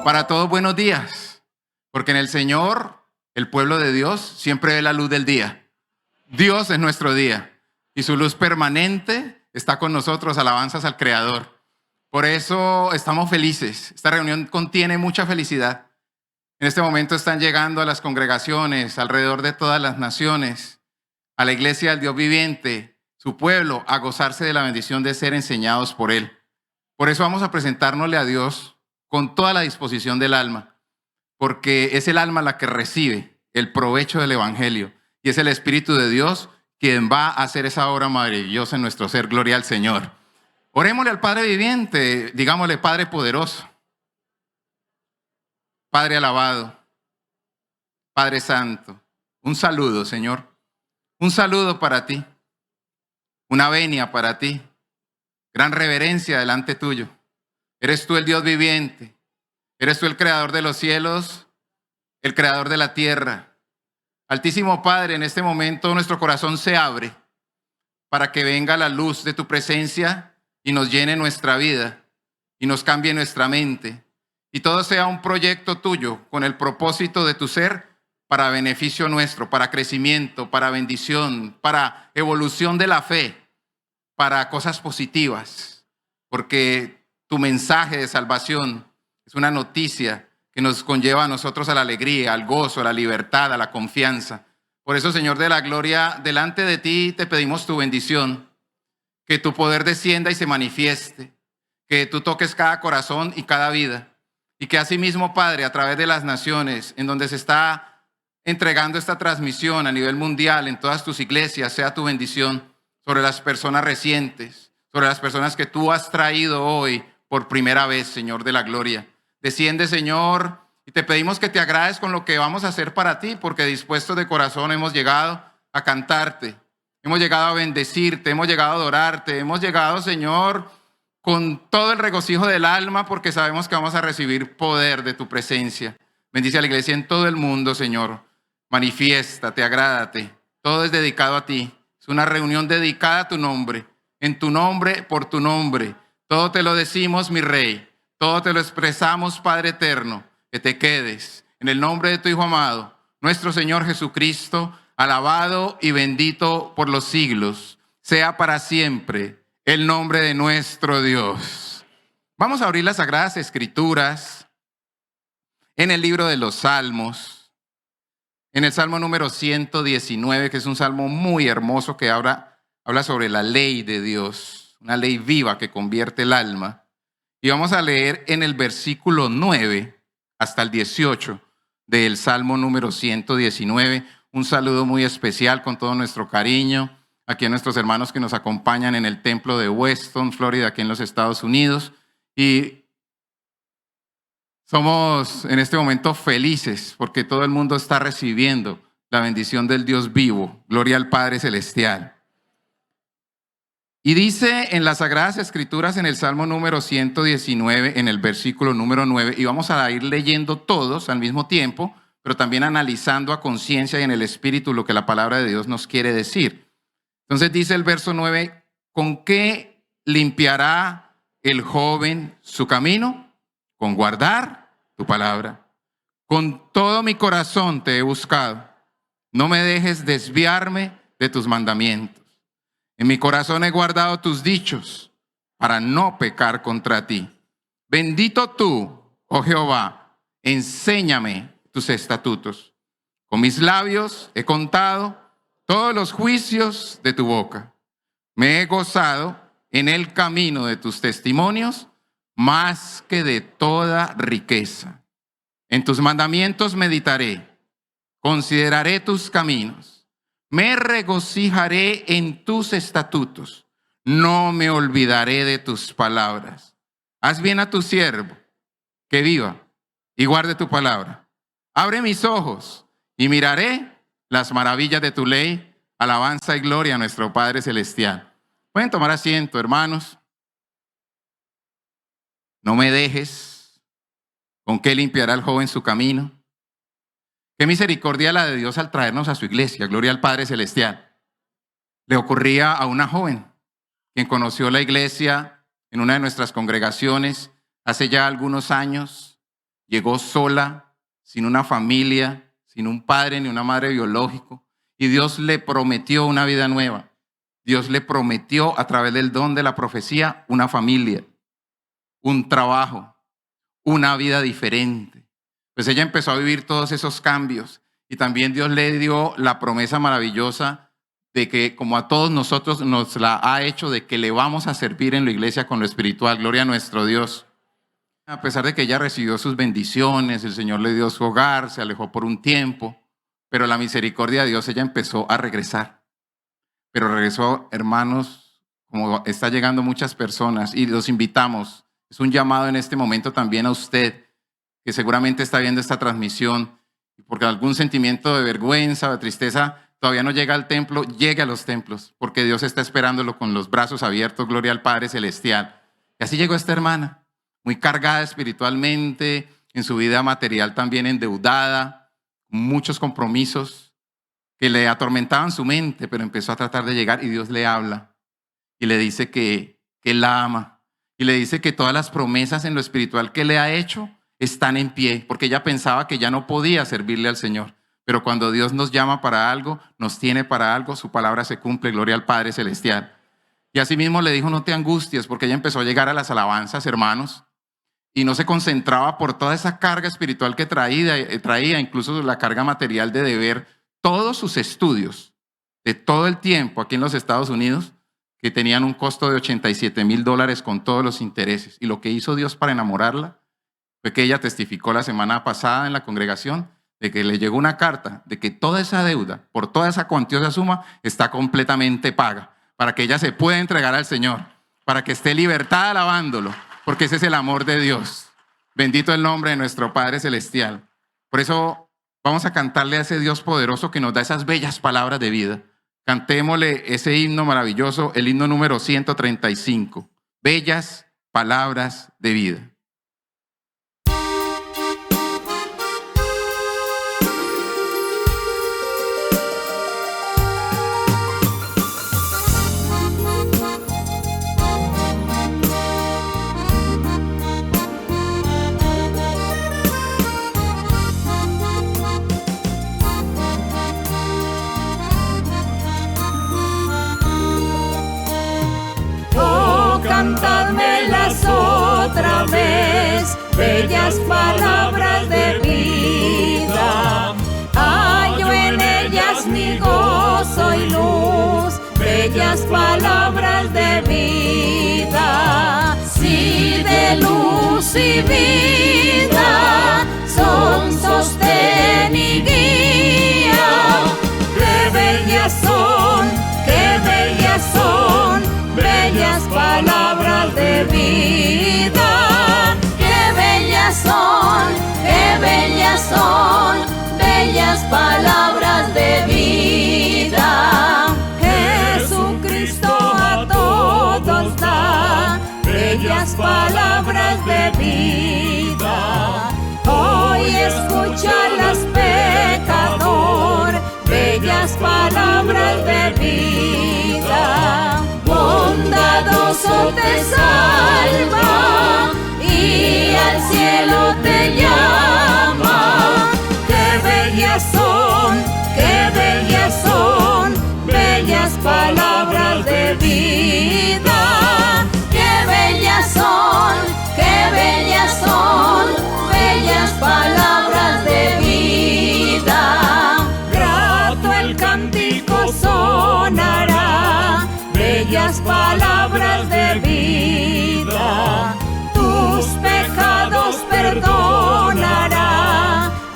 Para todos, buenos días, porque en el Señor, el pueblo de Dios, siempre ve la luz del día. Dios es nuestro día y su luz permanente está con nosotros, alabanzas al Creador. Por eso estamos felices. Esta reunión contiene mucha felicidad. En este momento están llegando a las congregaciones alrededor de todas las naciones, a la iglesia del Dios viviente, su pueblo, a gozarse de la bendición de ser enseñados por Él. Por eso vamos a presentárnosle a Dios con toda la disposición del alma, porque es el alma la que recibe el provecho del Evangelio y es el Espíritu de Dios quien va a hacer esa obra maravillosa en nuestro ser. Gloria al Señor. Orémosle al Padre viviente, digámosle: Padre poderoso, Padre alabado, Padre santo, un saludo, Señor, un saludo para ti, una venia para ti, gran reverencia delante tuyo. Eres tú el Dios viviente, eres tú el creador de los cielos, el creador de la tierra. Altísimo Padre, en este momento nuestro corazón se abre para que venga la luz de tu presencia y nos llene nuestra vida y nos cambie nuestra mente. Y todo sea un proyecto tuyo con el propósito de tu ser para beneficio nuestro, para crecimiento, para bendición, para evolución de la fe, para cosas positivas. Porque tu mensaje de salvación es una noticia que nos conlleva a nosotros a la alegría, al gozo, a la libertad, a la confianza. Por eso, Señor de la gloria, delante de ti te pedimos tu bendición, que tu poder descienda y se manifieste, que tú toques cada corazón y cada vida, y que asimismo, Padre, a través de las naciones en donde se está entregando esta transmisión a nivel mundial, en todas tus iglesias, sea tu bendición sobre las personas recientes, sobre las personas que tú has traído hoy por primera vez, Señor de la gloria. Desciende, Señor, y te pedimos que te agrades con lo que vamos a hacer para ti, porque dispuestos de corazón hemos llegado a cantarte, hemos llegado a bendecirte, hemos llegado a adorarte, hemos llegado, Señor, con todo el regocijo del alma, porque sabemos que vamos a recibir poder de tu presencia. Bendice a la iglesia en todo el mundo, Señor. Manifiéstate, agrádate. Todo es dedicado a ti. Es una reunión dedicada a tu nombre. En tu nombre, por tu nombre. Todo te lo decimos, mi Rey. Todo te lo expresamos, Padre eterno. Que te quedes. En el nombre de tu Hijo amado, nuestro Señor Jesucristo, alabado y bendito por los siglos. Sea para siempre el nombre de nuestro Dios. Vamos a abrir las Sagradas Escrituras en el libro de los Salmos, en el Salmo número 119, que es un salmo muy hermoso que habla sobre la ley de Dios, una ley viva que convierte el alma. Y vamos a leer en el versículo 9 hasta el 18 del Salmo número 119. Un saludo muy especial con todo nuestro cariño aquí a nuestros hermanos que nos acompañan en el templo de Weston, Florida, aquí en los Estados Unidos. Y somos en este momento felices porque todo el mundo está recibiendo la bendición del Dios vivo. Gloria al Padre Celestial. Y dice en las Sagradas Escrituras, en el Salmo número 119, en el versículo número 9, y vamos a ir leyendo todos al mismo tiempo, pero también analizando a conciencia y en el Espíritu lo que la palabra de Dios nos quiere decir. Entonces dice el verso 9, ¿con qué limpiará el joven su camino? Con guardar tu palabra. Con todo mi corazón te he buscado. No me dejes desviarme de tus mandamientos. En mi corazón he guardado tus dichos para no pecar contra ti. Bendito tú, oh Jehová, enséñame tus estatutos. Con mis labios he contado todos los juicios de tu boca. Me he gozado en el camino de tus testimonios más que de toda riqueza. En tus mandamientos meditaré, consideraré tus caminos. Me regocijaré en tus estatutos. No me olvidaré de tus palabras. Haz bien a tu siervo, que viva y guarde tu palabra. Abre mis ojos y miraré las maravillas de tu ley. Alabanza y gloria a nuestro Padre Celestial. Pueden tomar asiento, hermanos. No me dejes. ¿Con qué limpiará el joven su camino? Qué misericordia la de Dios al traernos a su iglesia. Gloria al Padre Celestial. Le ocurría a una joven quien conoció la iglesia en una de nuestras congregaciones hace ya algunos años. llegó sola, sin una familia, sin un padre ni una madre biológico, y Dios le prometió una vida nueva. Dios le prometió a través del don de la profecía una familia, un trabajo, una vida diferente. Pues ella empezó a vivir todos esos cambios y también Dios le dio la promesa maravillosa de que, como a todos nosotros nos la ha hecho, de que le vamos a servir en la iglesia con lo espiritual. Gloria a nuestro Dios. A pesar de que ella recibió sus bendiciones, el Señor le dio su hogar, se alejó por un tiempo, pero la misericordia de Dios, ella empezó a regresar. Pero regresó, hermanos, como está llegando muchas personas, y los invitamos. Es un llamado en este momento también a usted, que seguramente está viendo esta transmisión, y porque algún sentimiento de vergüenza o de tristeza todavía no llega al templo, llegue a los templos, porque Dios está esperándolo con los brazos abiertos, gloria al Padre Celestial. Y así llegó esta hermana, muy cargada espiritualmente, en su vida material también endeudada, muchos compromisos que le atormentaban su mente, pero empezó a tratar de llegar y Dios le habla y le dice que Él la ama y le dice que todas las promesas en lo espiritual que le ha hecho están en pie, porque ella pensaba que ya no podía servirle al Señor. Pero cuando Dios nos llama para algo, nos tiene para algo, su palabra se cumple, gloria al Padre Celestial. Y asimismo le dijo, no te angusties, porque ella empezó a llegar a las alabanzas, hermanos, y no se concentraba por toda esa carga espiritual que traía, incluso la carga material de deber todos sus estudios de todo el tiempo aquí en los Estados Unidos, que tenían un costo de $87,000 con todos los intereses. Y lo que hizo Dios para enamorarla fue que ella testificó la semana pasada en la congregación de que le llegó una carta de que toda esa deuda, por toda esa cuantiosa suma, está completamente paga, para que ella se pueda entregar al Señor, para que esté libertada alabándolo, porque ese es el amor de Dios. Bendito el nombre de nuestro Padre Celestial. Por eso vamos a cantarle a ese Dios poderoso que nos da esas bellas palabras de vida. Cantémosle ese himno maravilloso, el himno número 135. Bellas palabras de vida. Cantádmelas otra vez, bellas palabras de vida. Hallo en ellas mi gozo y luz, bellas palabras de vida. Sí, de luz y vida, son sostén y guía. Qué bellas son, qué bellas son, bellas palabras de vida. Qué bellas son, qué bellas son, bellas palabras de vida. Jesucristo a todos da bellas palabras de vida. Hoy escúchalas, pecador, bellas palabras de vida. Bondadoso te salva y al cielo te llama. Qué bellas son, qué bellas son, bellas palabras de vida. Qué bellas son, qué bellas son, bellas palabras de vida. Grato el cántico sonará, bellas palabras de vida. Tus pecados perdonará,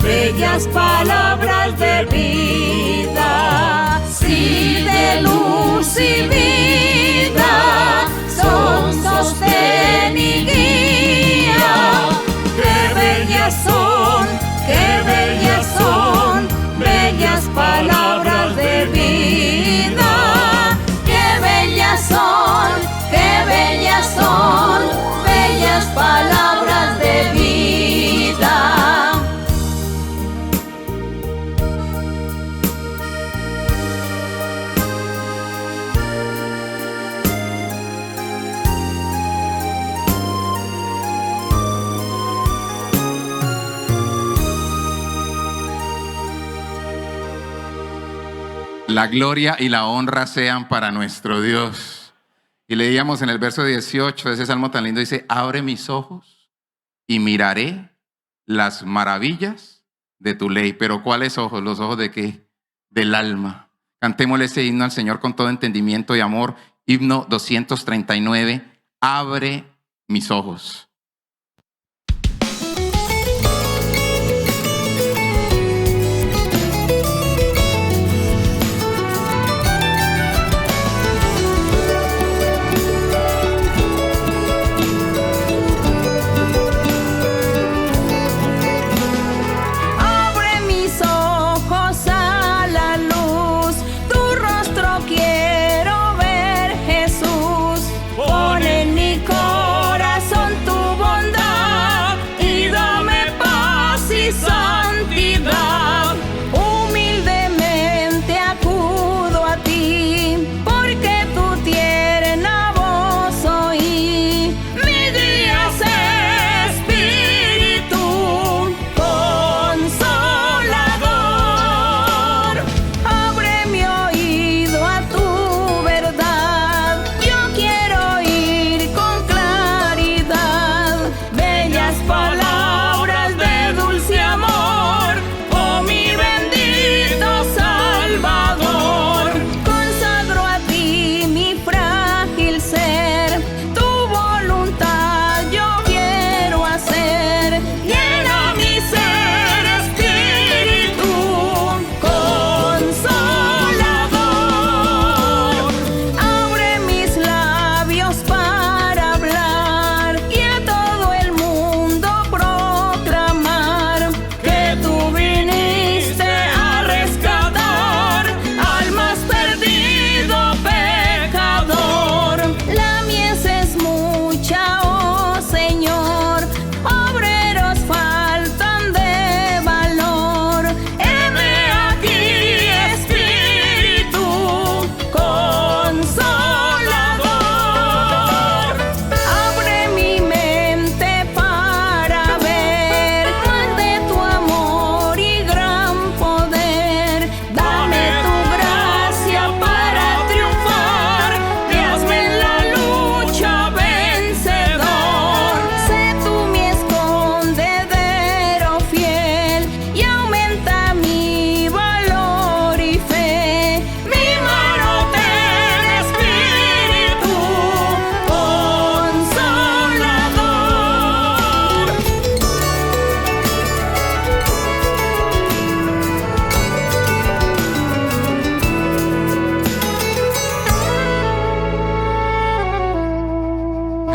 bellas palabras de vida. Sí, de luz y vida, son sostén y guía. Qué bellas son, qué bellas son, bellas palabras de vida. Qué bellas son, qué bellas son, bellas palabras de vida. La gloria y la honra sean para nuestro Dios. Y leíamos en el verso 18 de ese salmo tan lindo, dice, abre mis ojos y miraré las maravillas de tu ley. Pero ¿cuáles ojos? ¿Los ojos de qué? Del alma. Cantémosle ese himno al Señor con todo entendimiento y amor. Himno 239, abre mis ojos.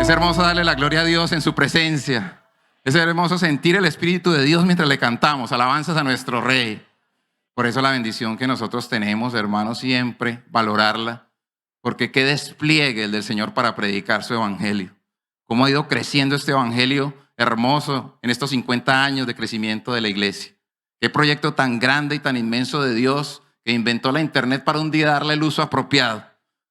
Es hermoso darle la gloria a Dios en su presencia. Es hermoso sentir el Espíritu de Dios mientras le cantamos alabanzas a nuestro Rey. Por eso la bendición que nosotros tenemos, hermanos, siempre valorarla. Porque qué despliegue el del Señor para predicar su evangelio. Cómo ha ido creciendo este evangelio hermoso en estos 50 años de crecimiento de la iglesia. Qué proyecto tan grande y tan inmenso de Dios que inventó la internet para un día darle el uso apropiado.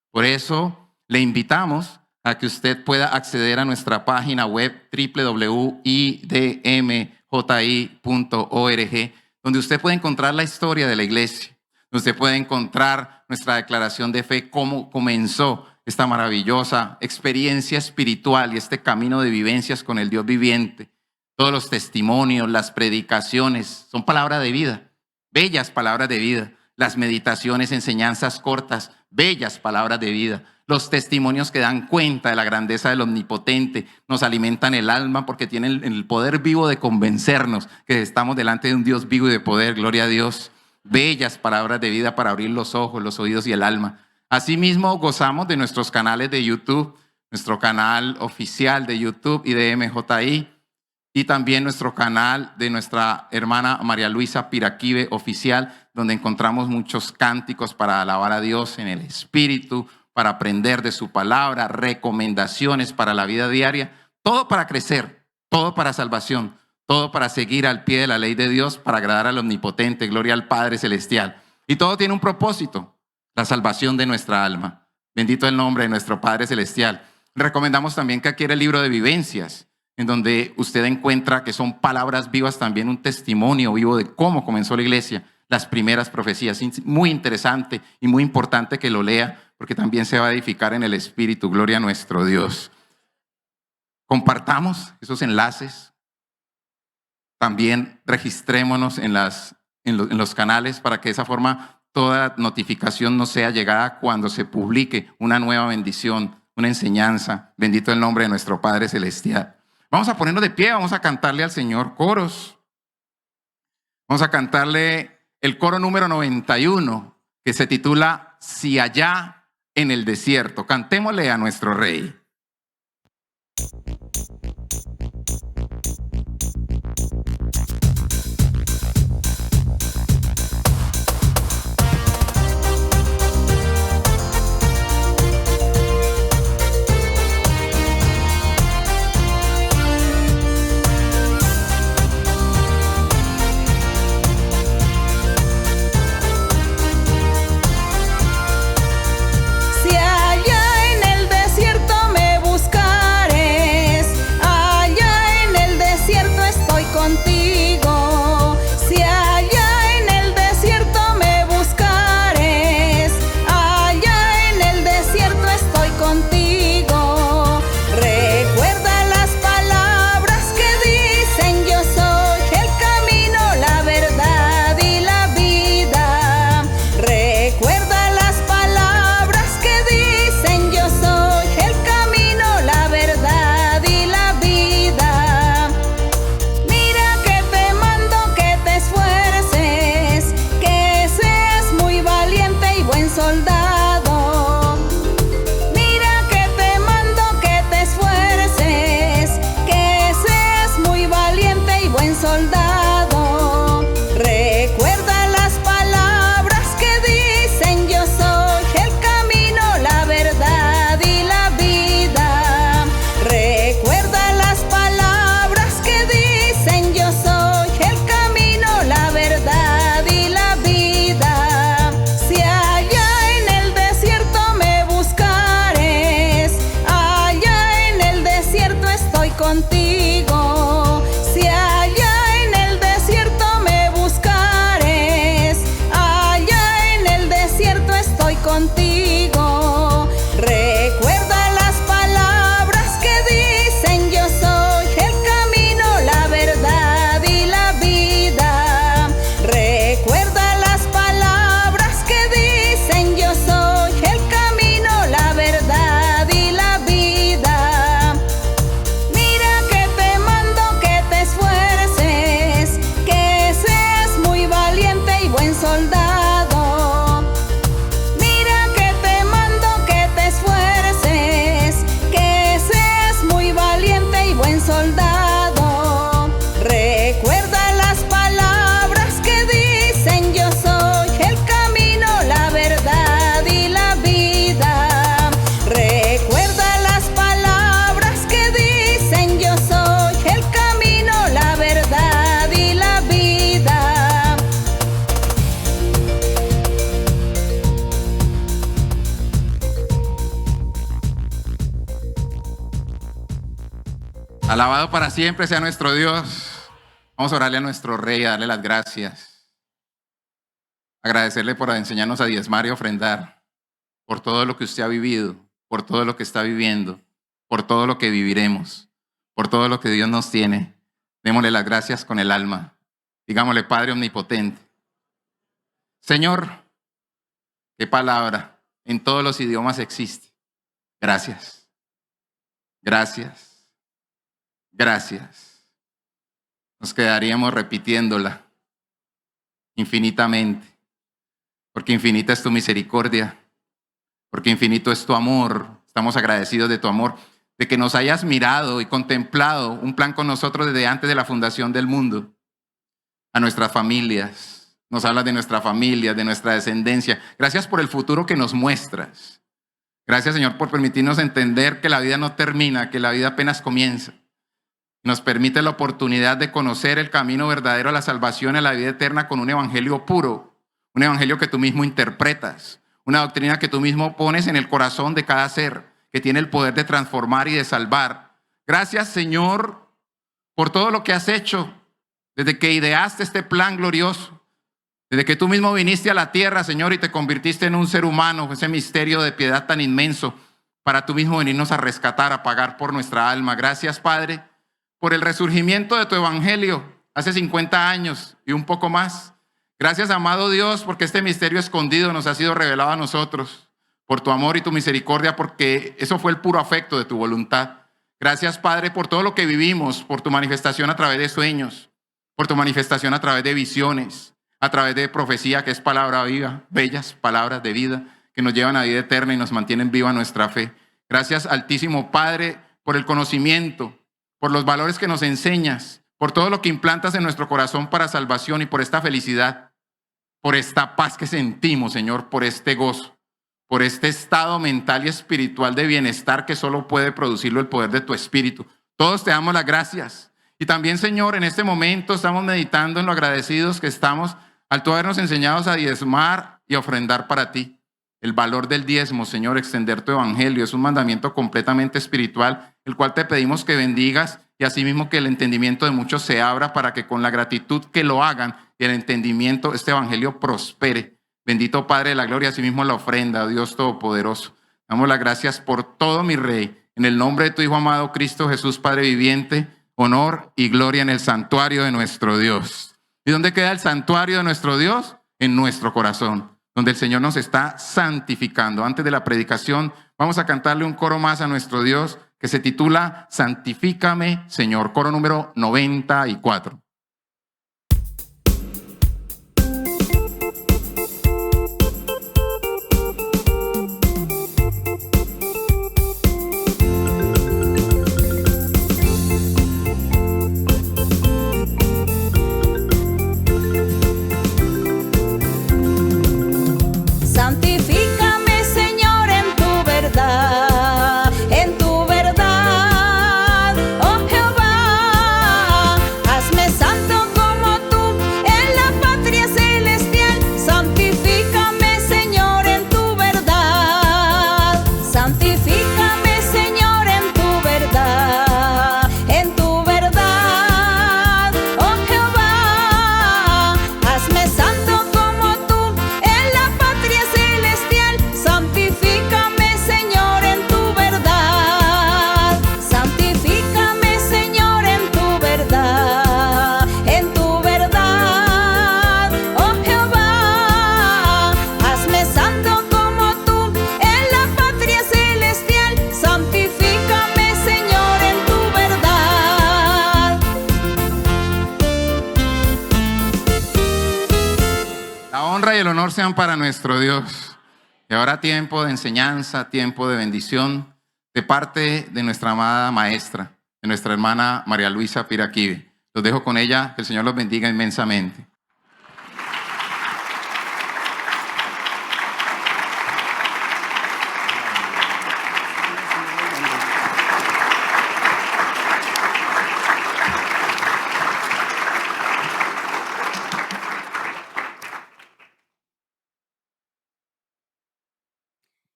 Por eso le invitamos a que usted pueda acceder a nuestra página web www.idmji.org, donde usted puede encontrar la historia de la iglesia, donde usted puede encontrar nuestra declaración de fe, cómo comenzó esta maravillosa experiencia espiritual y este camino de vivencias con el Dios viviente. Todos los testimonios, las predicaciones, son palabras de vida, bellas palabras de vida. Las meditaciones, enseñanzas cortas, bellas palabras de vida. Los testimonios que dan cuenta de la grandeza del Omnipotente nos alimentan el alma porque tienen el poder vivo de convencernos que estamos delante de un Dios vivo y de poder. Gloria a Dios. Bellas palabras de vida para abrir los ojos, los oídos y el alma. Asimismo, gozamos de nuestros canales de YouTube, nuestro canal oficial de YouTube IDMJI y también nuestro canal de nuestra hermana María Luisa Piraquive Oficial, donde encontramos muchos cánticos para alabar a Dios en el Espíritu, para aprender de su palabra, recomendaciones para la vida diaria, todo para crecer, todo para salvación, todo para seguir al pie de la ley de Dios, para agradar al Omnipotente, gloria al Padre Celestial. Y todo tiene un propósito, la salvación de nuestra alma. Bendito el nombre de nuestro Padre Celestial. Recomendamos también que adquiera el libro de vivencias, en donde usted encuentra que son palabras vivas, también un testimonio vivo de cómo comenzó la iglesia. las primeras profecías. Muy interesante y muy importante que lo lea, porque también se va a edificar en el Espíritu. Gloria a nuestro Dios. Compartamos esos enlaces. También registrémonos en los canales para que de esa forma toda notificación nos sea llegada cuando se publique una nueva bendición, una enseñanza. Bendito el nombre de nuestro Padre Celestial. Vamos a ponernos de pie, vamos a cantarle al Señor coros. Vamos a cantarle el coro número 91, que se titula Si allá en el desierto. Cantémosle a nuestro Rey. Si allá en el desierto me buscares, allá en el desierto estoy contigo. Si allá en el desierto me buscares, allá en el desierto estoy contigo. Recuerda las palabras que dicen: yo soy el camino, la verdad y la vida. Recuerda las palabras que dicen: yo soy el camino, la verdad y la vida. Mira que te mando que te esfuerces, que seas muy valiente y buen soldado. Mira que te mando que te esfuerces, que seas muy valiente y buen soldado. Recuerda las palabras que dicen: yo soy el camino, la verdad y la vida. Recuerda las palabras que dicen: yo soy el camino, la verdad y la vida. Si allá en el desierto me buscares, allá en el desierto estoy contigo. Si allá en el desierto me buscares, allá en el desierto estoy contigo. Recuerda las palabras que dicen: yo soy el camino, la verdad y la vida. Recuerda las palabras que dicen: yo soy el camino, la verdad y la vida. Mira que te mando que te esfuerces, que seas muy valiente y buen soldado. Mira que te mando que te esfuerces, que seas muy valiente y buen soldado. Recuerda las palabras que dicen: yo soy el camino, la verdad y la vida. Recuerda las palabras que dicen: yo soy el camino, la verdad y la vida. Alabado para siempre sea nuestro Dios. Vamos a orarle a nuestro Rey, a darle las gracias. Agradecerle por enseñarnos a diezmar y ofrendar, por todo lo que usted ha vivido, por todo lo que está viviendo, por todo lo que viviremos, por todo lo que Dios nos tiene. Démosle las gracias con el alma. Digámosle: Padre omnipotente. Señor, qué palabra en todos los idiomas existe. Gracias. Gracias. Gracias. Nos quedaríamos repitiéndola infinitamente, porque infinita es tu misericordia, porque infinito es tu amor. Estamos agradecidos de tu amor, de que nos hayas mirado y contemplado un plan con nosotros desde antes de la fundación del mundo. A nuestras familias, nos hablas de nuestra familia, de nuestra descendencia. Gracias por el futuro que nos muestras. Gracias, Señor, por permitirnos entender que la vida no termina, que la vida apenas comienza. Nos permite la oportunidad de conocer el camino verdadero a la salvación, a la vida eterna, con un evangelio puro, un evangelio que tú mismo interpretas, una doctrina que tú mismo pones en el corazón de cada ser, que tiene el poder de transformar y de salvar. Gracias, Señor, por todo lo que has hecho desde que ideaste este plan glorioso, Desde que tú mismo viniste a la tierra, Señor, y te convirtiste en un ser humano, ese misterio de piedad tan inmenso, para tú mismo venirnos a rescatar, a pagar por nuestra alma. Gracias, Padre, por el resurgimiento de tu evangelio hace 50 años y un poco más. Gracias, amado Dios, porque este misterio escondido nos ha sido revelado a nosotros, por tu amor y tu misericordia, porque eso fue el puro afecto de tu voluntad. Gracias, Padre, por todo lo que vivimos, por tu manifestación a través de sueños, por tu manifestación a través de visiones, a través de profecía, que es palabra viva, bellas palabras de vida, que nos llevan a vida eterna y nos mantienen viva nuestra fe. Gracias, Altísimo Padre, por el conocimiento, por los valores que nos enseñas, por todo lo que implantas en nuestro corazón para salvación y por esta felicidad, por esta paz que sentimos, Señor, por este gozo, por este estado mental y espiritual de bienestar que solo puede producirlo el poder de tu Espíritu. Todos te damos las gracias. Y también, Señor, en este momento estamos meditando en lo agradecidos que estamos al tú habernos enseñado a diezmar y ofrendar para ti. El valor del diezmo, Señor, extender tu evangelio, es un mandamiento completamente espiritual, el cual te pedimos que bendigas y asimismo que el entendimiento de muchos se abra para que con la gratitud que lo hagan y el entendimiento, este evangelio prospere. Bendito Padre de la gloria, asimismo la ofrenda, Dios Todopoderoso. Damos las gracias por todo, mi Rey. En el nombre de tu Hijo amado Cristo Jesús, Padre viviente, honor y gloria en el santuario de nuestro Dios. ¿Y dónde queda el santuario de nuestro Dios? En nuestro corazón, donde el Señor nos está santificando. Antes de la predicación, vamos a cantarle un coro más a nuestro Dios que se titula Santifícame, Señor. Coro número 94. Santifícame, Señor, en tu verdad, oh Jehová. Hazme santo como tú en la patria celestial. Santifícame, Señor, en tu verdad. Santifícame, Señor, en tu verdad, oh Jehová. Hazme santo como tú en la patria celestial. Santifícame, Señor, en tu verdad. Santifícame, Señor, en tu verdad, oh Jehová. Hazme santo como tú en la patria celestial. Santifícame, Señor, en tu verdad. La honra y el honor sean para nuestro Dios. Y ahora tiempo de enseñanza, tiempo de bendición de parte de nuestra amada maestra, de nuestra hermana María Luisa Piraquive. Los dejo con ella, que el Señor los bendiga inmensamente.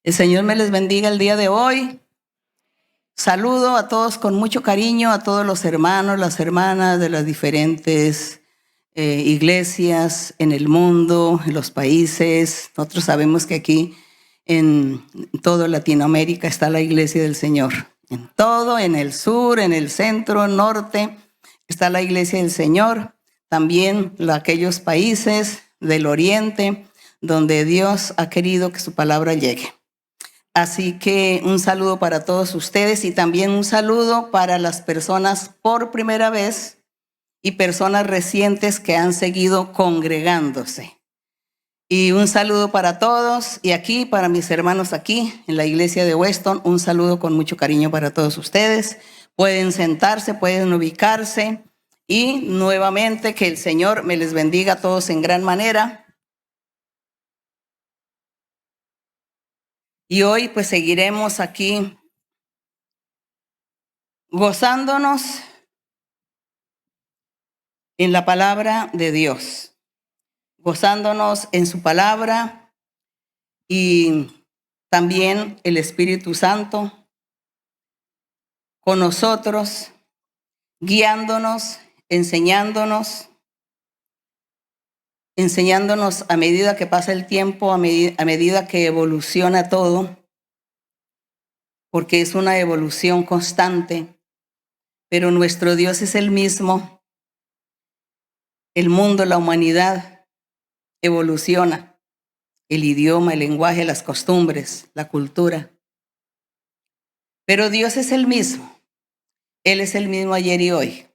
El Señor me les bendiga el día de hoy. Saludo a todos con mucho cariño, a todos los hermanos, las hermanas de las diferentes iglesias en el mundo, en los países. Nosotros sabemos que aquí en toda Latinoamérica está la iglesia del Señor. En todo, en el sur, en el centro, norte, está la iglesia del Señor. También aquellos países del oriente donde Dios ha querido que su palabra llegue. Así que un saludo para todos ustedes y también un saludo para las personas por primera vez y personas recientes que han seguido congregándose. Y un saludo para todos y aquí, para mis hermanos aquí en la iglesia de Weston, un saludo con mucho cariño para todos ustedes. Pueden sentarse, pueden ubicarse y nuevamente que el Señor me les bendiga a todos en gran manera. Y hoy pues seguiremos aquí gozándonos en la palabra de Dios, gozándonos en su palabra y también el Espíritu Santo con nosotros, guiándonos, enseñándonos enseñándonos a medida que pasa el tiempo, a medida que evoluciona todo, porque es una evolución constante, pero nuestro Dios es el mismo. El mundo, la humanidad evoluciona, el idioma, el lenguaje, las costumbres, la cultura. Pero Dios es el mismo. Él es el mismo ayer y hoy.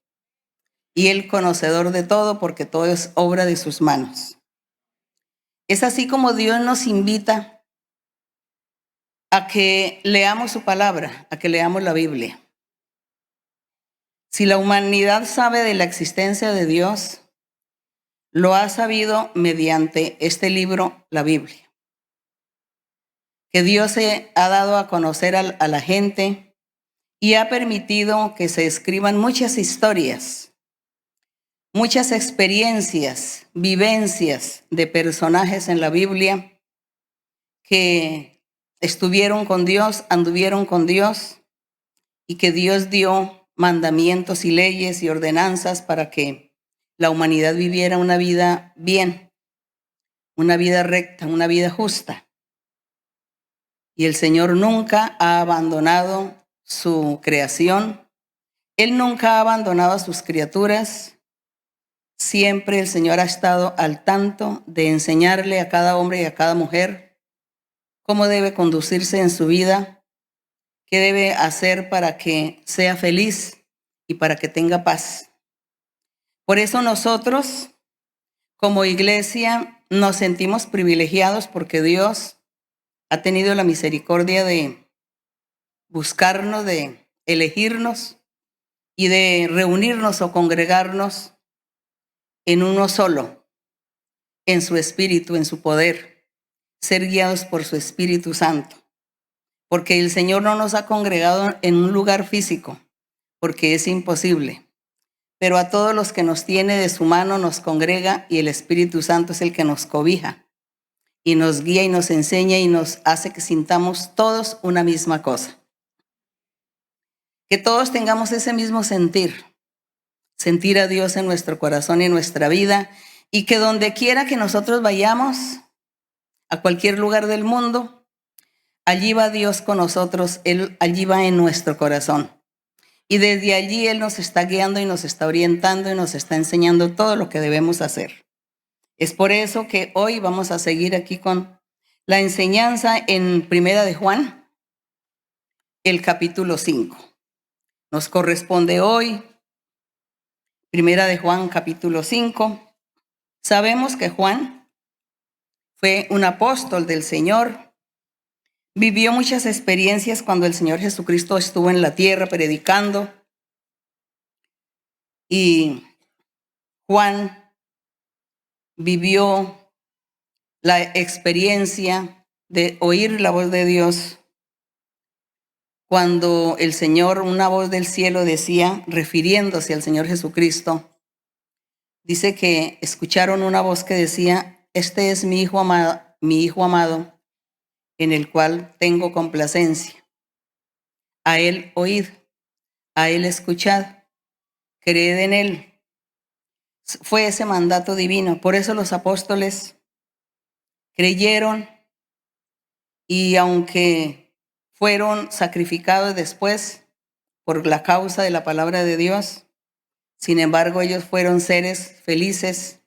Y Él conocedor de todo, porque todo es obra de sus manos. Es así como Dios nos invita a que leamos su palabra, a que leamos la Biblia. Si la humanidad sabe de la existencia de Dios, lo ha sabido mediante este libro, la Biblia. Que Dios se ha dado a conocer a la gente y ha permitido que se escriban muchas historias, muchas experiencias, vivencias de personajes en la Biblia que estuvieron con Dios, anduvieron con Dios y que Dios dio mandamientos y leyes y ordenanzas para que la humanidad viviera una vida bien, una vida recta, una vida justa. Y el Señor nunca ha abandonado su creación. Él nunca ha abandonado a sus criaturas. Siempre el Señor ha estado al tanto de enseñarle a cada hombre y a cada mujer cómo debe conducirse en su vida, qué debe hacer para que sea feliz y para que tenga paz. Por eso nosotros, como iglesia, nos sentimos privilegiados porque Dios ha tenido la misericordia de buscarnos, de elegirnos y de reunirnos o congregarnos en uno solo, en su espíritu, en su poder, ser guiados por su Espíritu Santo. Porque el Señor no nos ha congregado en un lugar físico, porque es imposible. Pero a todos los que nos tiene de su mano nos congrega y el Espíritu Santo es el que nos cobija y nos guía y nos enseña y nos hace que sintamos todos una misma cosa. Que todos tengamos ese mismo sentir a Dios en nuestro corazón y en nuestra vida, y que donde quiera que nosotros vayamos, a cualquier lugar del mundo, allí va Dios con nosotros, Él allí va en nuestro corazón. Y desde allí Él nos está guiando y nos está orientando y nos está enseñando todo lo que debemos hacer. Es por eso que hoy vamos a seguir aquí con la enseñanza en Primera de Juan, el capítulo 5. Nos corresponde hoy Primera de Juan, capítulo 5. Sabemos que Juan fue un apóstol del Señor. Vivió muchas experiencias cuando el Señor Jesucristo estuvo en la tierra predicando. Y Juan vivió la experiencia de oír la voz de Dios cuando el Señor, una voz del cielo decía, refiriéndose al Señor Jesucristo, dice que escucharon una voz que decía, este es mi hijo amado, en el cual tengo complacencia. A él oíd, a él escuchad, creed en él. Fue ese mandato divino. Por eso los apóstoles creyeron y aunque fueron sacrificados después por la causa de la palabra de Dios, sin embargo ellos fueron seres felices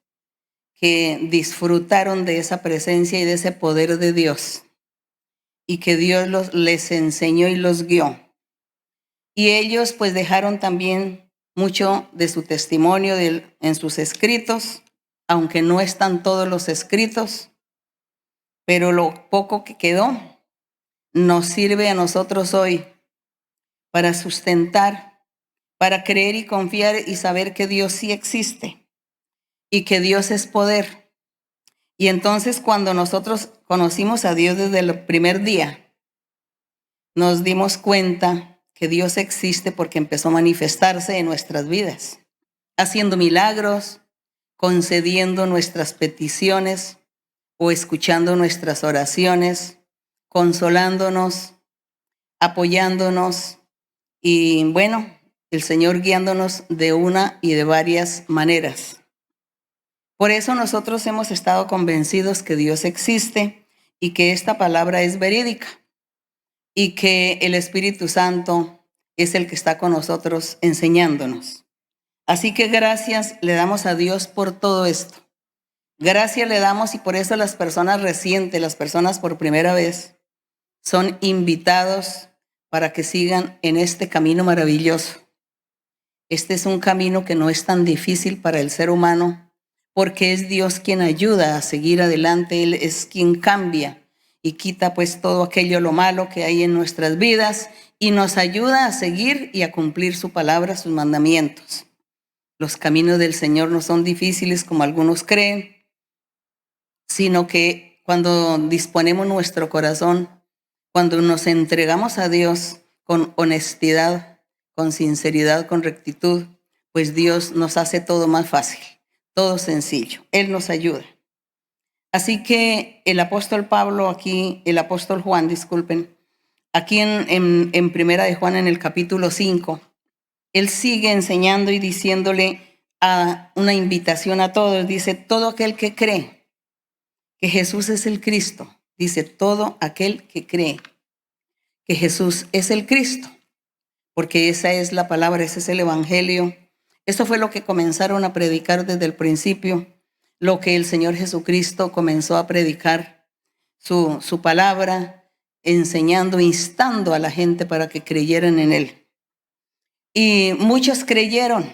que disfrutaron de esa presencia y de ese poder de Dios y que Dios les enseñó y los guió. Y ellos pues dejaron también mucho de su testimonio en sus escritos, aunque no están todos los escritos, pero lo poco que quedó nos sirve a nosotros hoy para sustentar, para creer y confiar y saber que Dios sí existe y que Dios es poder. Y entonces cuando nosotros conocimos a Dios desde el primer día, nos dimos cuenta que Dios existe porque empezó a manifestarse en nuestras vidas, haciendo milagros, concediendo nuestras peticiones o escuchando nuestras oraciones, consolándonos, apoyándonos y bueno, el Señor guiándonos de una y de varias maneras. Por eso nosotros hemos estado convencidos que Dios existe y que esta palabra es verídica y que el Espíritu Santo es el que está con nosotros enseñándonos. Así que gracias le damos a Dios por todo esto. Gracias le damos, y por eso las personas recientes, las personas por primera vez, son invitados para que sigan en este camino maravilloso. Este es un camino que no es tan difícil para el ser humano, porque es Dios quien ayuda a seguir adelante. Él es quien cambia y quita pues todo aquello lo malo que hay en nuestras vidas y nos ayuda a seguir y a cumplir su palabra, sus mandamientos. Los caminos del Señor no son difíciles como algunos creen, sino que cuando disponemos nuestro corazón, cuando nos entregamos a Dios con honestidad, con sinceridad, con rectitud, pues Dios nos hace todo más fácil, todo sencillo. Él nos ayuda. Así que el apóstol Juan, disculpen, aquí en Primera de Juan, en el capítulo 5, él sigue enseñando y diciéndole una invitación a todos. Dice, todo aquel que cree que Jesús es el Cristo, dice, todo aquel que cree que Jesús es el Cristo, porque esa es la palabra, ese es el evangelio. Eso fue lo que comenzaron a predicar desde el principio, lo que el Señor Jesucristo comenzó a predicar, su palabra, enseñando, instando a la gente para que creyeran en Él. Y muchos creyeron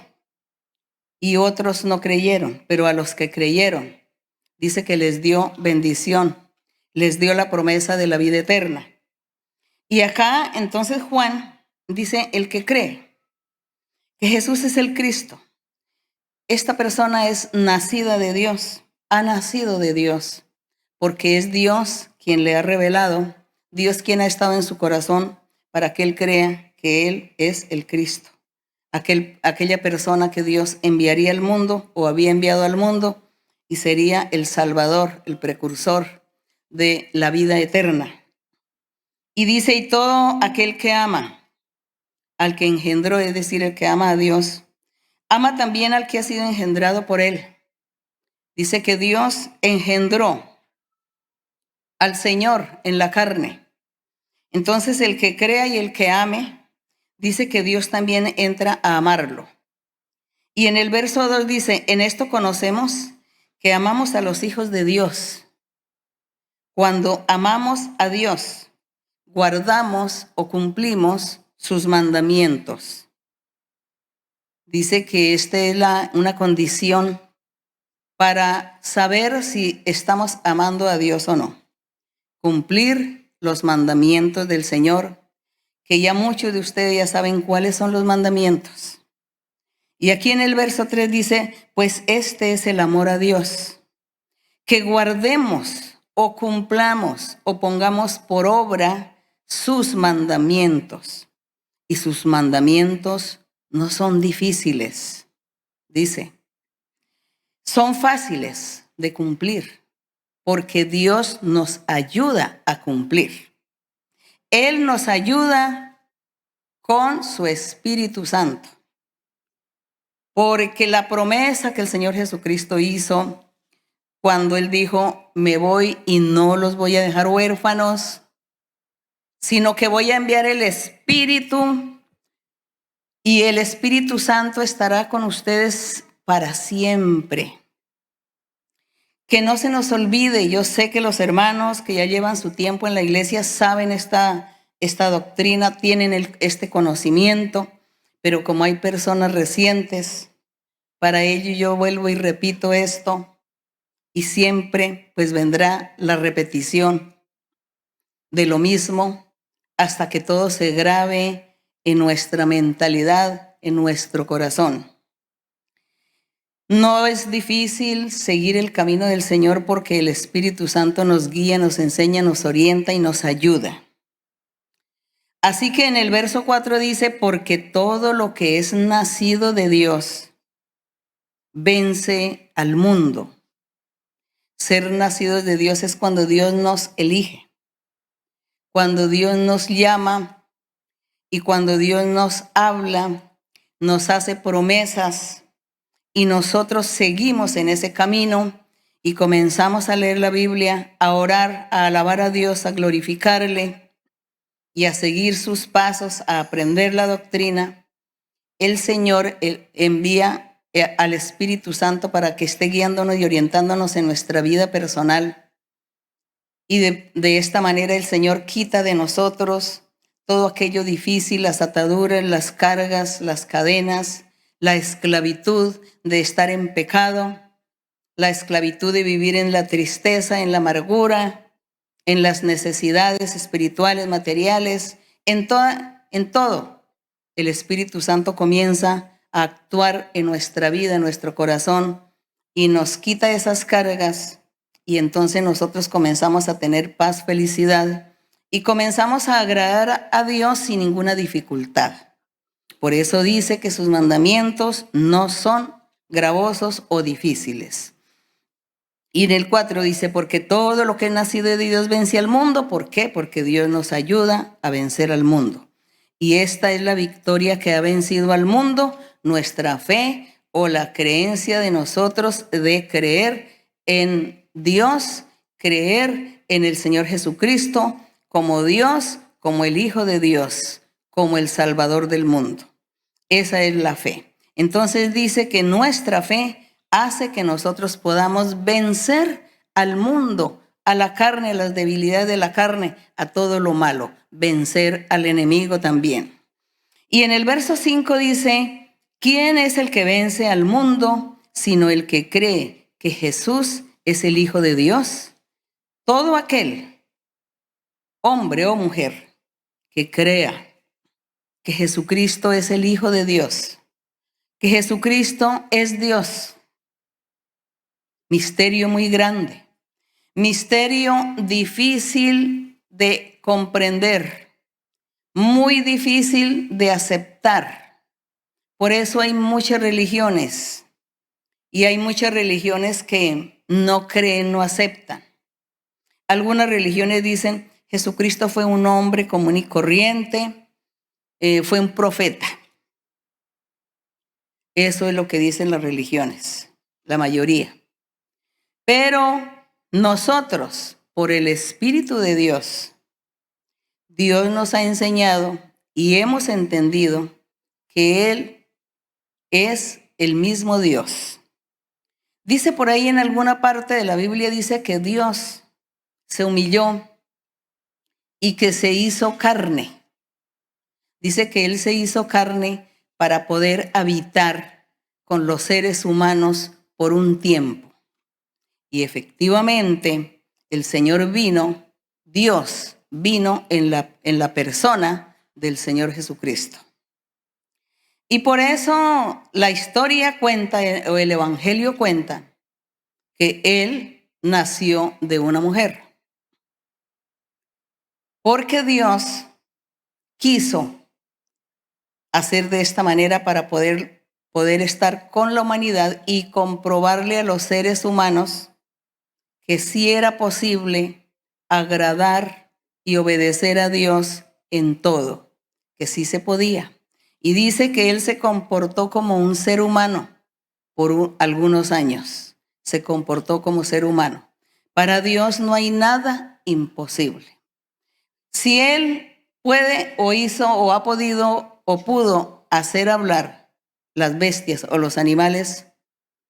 y otros no creyeron, pero a los que creyeron, dice que les dio bendición, les dio la promesa de la vida eterna. Y acá entonces Juan dice, el que cree que Jesús es el Cristo, esta persona es nacida de Dios, ha nacido de Dios, porque es Dios quien le ha revelado, Dios quien ha estado en su corazón para que él crea que Él es el Cristo, aquella persona que Dios enviaría al mundo o había enviado al mundo y sería el Salvador, el precursor de la vida eterna. Y dice, y todo aquel que ama al que engendró, es decir, el que ama a Dios, ama también al que ha sido engendrado por Él. Dice que Dios engendró al Señor en la carne. Entonces el que crea y el que ame, dice que Dios también entra a amarlo. Y en el verso 2 dice, en esto conocemos que amamos a los hijos de Dios. Cuando amamos a Dios, guardamos o cumplimos sus mandamientos. Dice que esta es una condición para saber si estamos amando a Dios o no. Cumplir los mandamientos del Señor, que ya muchos de ustedes ya saben cuáles son los mandamientos. Y aquí en el verso 3 dice, pues este es el amor a Dios, que guardemos o cumplamos o pongamos por obra sus mandamientos. Y sus mandamientos no son difíciles, dice. Son fáciles de cumplir, porque Dios nos ayuda a cumplir. Él nos ayuda con su Espíritu Santo. Porque la promesa que el Señor Jesucristo hizo cuando Él dijo, me voy y no los voy a dejar huérfanos, sino que voy a enviar el Espíritu y el Espíritu Santo estará con ustedes para siempre. Que no se nos olvide, yo sé que los hermanos que ya llevan su tiempo en la iglesia saben esta doctrina, tienen este conocimiento, pero como hay personas recientes, para ello yo vuelvo y repito esto, y siempre pues vendrá la repetición de lo mismo hasta que todo se grabe en nuestra mentalidad, en nuestro corazón. No es difícil seguir el camino del Señor porque el Espíritu Santo nos guía, nos enseña, nos orienta y nos ayuda. Así que en el verso 4 dice, porque todo lo que es nacido de Dios vence al mundo. Ser nacidos de Dios es cuando Dios nos elige, cuando Dios nos llama y cuando Dios nos habla, nos hace promesas y nosotros seguimos en ese camino y comenzamos a leer la Biblia, a orar, a alabar a Dios, a glorificarle y a seguir sus pasos, a aprender la doctrina, el Señor envía al Espíritu Santo para que esté guiándonos y orientándonos en nuestra vida personal. Y de esta manera el Señor quita de nosotros todo aquello difícil, las ataduras, las cargas, las cadenas, la esclavitud de estar en pecado, la esclavitud de vivir en la tristeza, en la amargura, en las necesidades espirituales, materiales, en todo. El Espíritu Santo comienza a actuar en nuestra vida, en nuestro corazón, y nos quita esas cargas, y entonces nosotros comenzamos a tener paz, felicidad, y comenzamos a agradar a Dios sin ninguna dificultad. Por eso dice que sus mandamientos no son gravosos o difíciles. Y en el 4 dice, porque todo lo que es nacido de Dios vence al mundo. ¿Por qué? Porque Dios nos ayuda a vencer al mundo. Y esta es la victoria que ha vencido al mundo, nuestra fe o la creencia de nosotros de creer en Dios, creer en el Señor Jesucristo como Dios, como el Hijo de Dios, como el Salvador del mundo. Esa es la fe. Entonces dice que nuestra fe hace que nosotros podamos vencer al mundo, a la carne, a las debilidades de la carne, a todo lo malo, vencer al enemigo también. Y en el verso 5 dice, ¿quién es el que vence al mundo sino el que cree que Jesús es el Hijo de Dios? Todo aquel, hombre o mujer, que crea que Jesucristo es el Hijo de Dios, que Jesucristo es Dios. Misterio muy grande, misterio difícil de comprender, muy difícil de aceptar. Por eso hay muchas religiones y hay muchas religiones que no creen, no aceptan. Algunas religiones dicen Jesucristo fue un hombre común y corriente, fue un profeta. Eso es lo que dicen las religiones, la mayoría. Pero nosotros, por el Espíritu de Dios, Dios nos ha enseñado y hemos entendido que Él es el mismo Dios. Dice por ahí en alguna parte de la Biblia, dice que Dios se humilló y que se hizo carne. Dice que Él se hizo carne para poder habitar con los seres humanos por un tiempo. Y efectivamente, el Señor vino, Dios vino en la persona del Señor Jesucristo. Y por eso la historia cuenta, o el Evangelio cuenta, que Él nació de una mujer. Porque Dios quiso hacer de esta manera para poder estar con la humanidad y comprobarle a los seres humanos que sí era posible agradar y obedecer a Dios en todo, que sí se podía. Y dice que Él se comportó como un ser humano por algunos años. Se comportó como ser humano. Para Dios no hay nada imposible. Si Él puede o hizo o ha podido o pudo hacer hablar las bestias o los animales,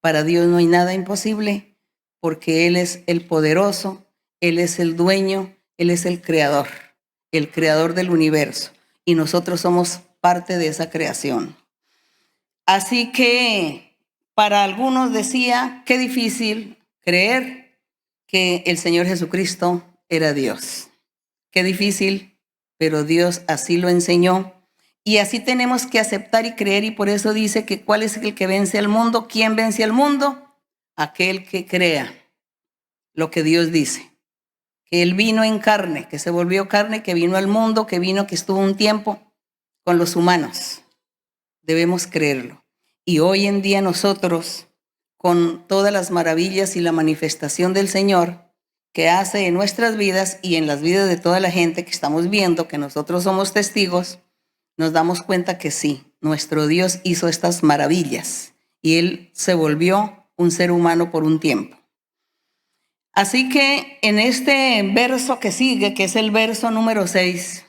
para Dios no hay nada imposible. Porque Él es el poderoso, Él es el dueño, Él es el creador del universo. Y nosotros somos parte de esa creación. Así que para algunos decía, qué difícil creer que el Señor Jesucristo era Dios. Qué difícil, pero Dios así lo enseñó. Y así tenemos que aceptar y creer. Y por eso dice que ¿cuál es el que vence al mundo? ¿Quién vence al mundo? Aquel que crea lo que Dios dice, que Él vino en carne, que se volvió carne, que vino al mundo, que estuvo un tiempo con los humanos. Debemos creerlo. Y hoy en día nosotros, con todas las maravillas y la manifestación del Señor que hace en nuestras vidas y en las vidas de toda la gente que estamos viendo, que nosotros somos testigos, nos damos cuenta que sí, nuestro Dios hizo estas maravillas y Él se volvió un ser humano por un tiempo. Así que en este verso que sigue, que es el verso número 6,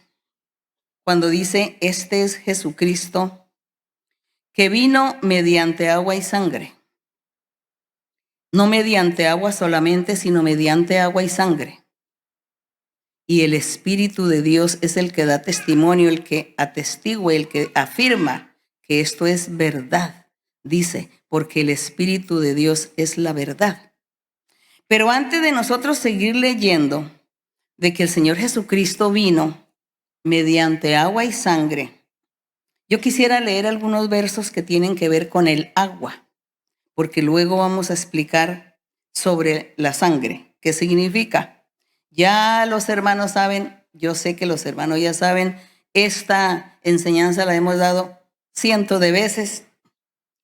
cuando dice, este es Jesucristo, que vino mediante agua y sangre. No mediante agua solamente, sino mediante agua y sangre. Y el Espíritu de Dios es el que da testimonio, el que atestigua, el que afirma que esto es verdad. Dice, porque el Espíritu de Dios es la verdad. Pero antes de nosotros seguir leyendo de que el Señor Jesucristo vino mediante agua y sangre, yo quisiera leer algunos versos que tienen que ver con el agua, porque luego vamos a explicar sobre la sangre, qué significa. Ya los hermanos saben, yo sé que los hermanos ya saben, esta enseñanza la hemos dado cientos de veces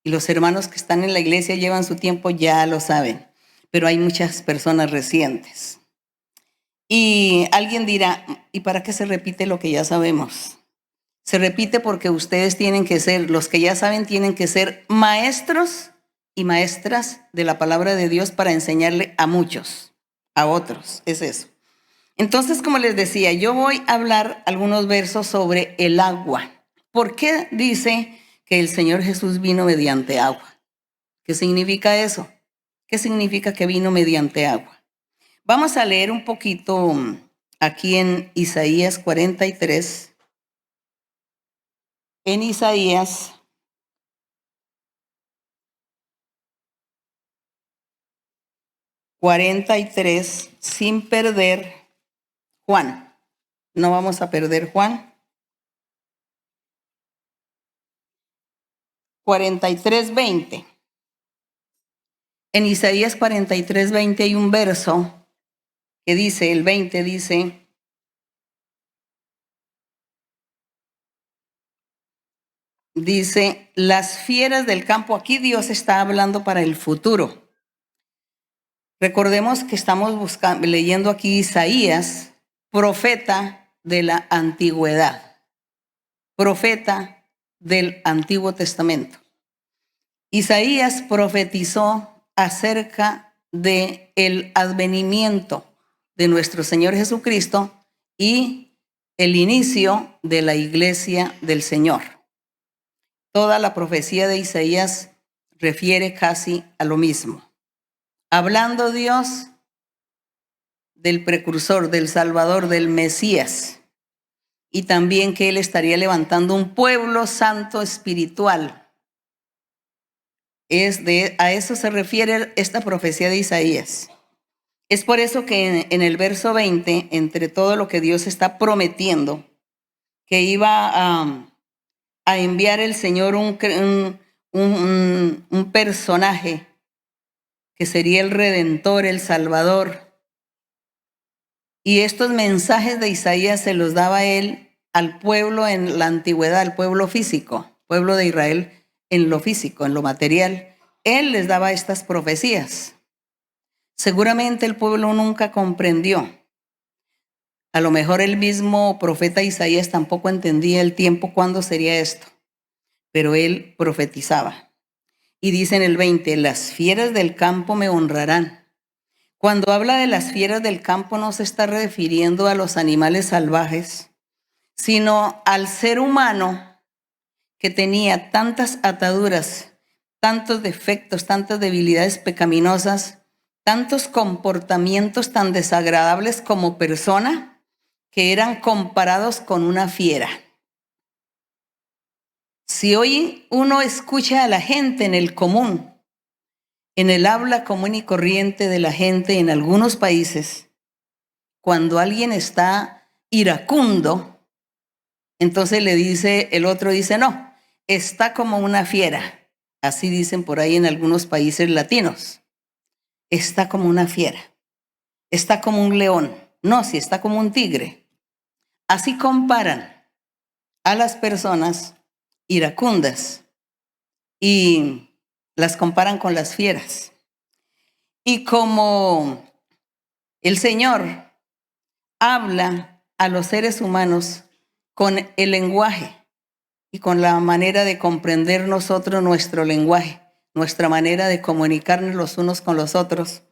y los hermanos que están en la iglesia llevan su tiempo, ya lo saben, pero hay muchas personas recientes. Y alguien dirá, ¿y para qué se repite lo que ya sabemos? Se repite porque ustedes tienen que ser, los que ya saben, tienen que ser maestros y maestras de la palabra de Dios para enseñarle a muchos, a otros, es eso. Entonces, como les decía, yo voy a hablar algunos versos sobre el agua. ¿Por qué dice que el Señor Jesús vino mediante agua? ¿Qué significa eso? ¿Qué significa que vino mediante agua? Vamos a leer un poquito aquí en Isaías 43. En Isaías 43, sin perder Juan. No vamos a perder Juan. 43:20. En Isaías 43:20 hay un verso que dice, el 20 dice, las fieras del campo. Aquí Dios está hablando para el futuro. Recordemos que estamos leyendo aquí Isaías, profeta de la antigüedad, profeta del Antiguo Testamento. Isaías profetizó acerca de el advenimiento de nuestro Señor Jesucristo y el inicio de la iglesia del Señor. Toda la profecía de Isaías refiere casi a lo mismo. Hablando Dios del precursor, del Salvador, del Mesías, y también que Él estaría levantando un pueblo santo espiritual. A eso se refiere esta profecía de Isaías. Es por eso que en el verso 20, entre todo lo que Dios está prometiendo, que iba a enviar el Señor un personaje que sería el Redentor, el Salvador. Y estos mensajes de Isaías se los daba él al pueblo en la antigüedad, al pueblo físico, pueblo de Israel en lo físico, en lo material. Él les daba estas profecías. Seguramente el pueblo nunca comprendió. A lo mejor el mismo profeta Isaías tampoco entendía el tiempo, cuándo sería esto, pero él profetizaba. Y dice en el 20, las fieras del campo me honrarán. Cuando habla de las fieras del campo no se está refiriendo a los animales salvajes, sino al ser humano que tenía tantas ataduras, tantos defectos, tantas debilidades pecaminosas, tantos comportamientos tan desagradables como persona, que eran comparados con una fiera. Si hoy uno escucha a la gente en el común, en el habla común y corriente de la gente en algunos países, cuando alguien está iracundo, entonces el otro dice, no, está como una fiera. Así dicen por ahí en algunos países latinos. Está como una fiera. Está como un león. No, si está como un tigre. Así comparan a las personas iracundas y las comparan con las fieras. Y como el Señor habla a los seres humanos con el lenguaje y con la manera de comprender nosotros nuestro lenguaje, nuestra manera de comunicarnos los unos con los otros.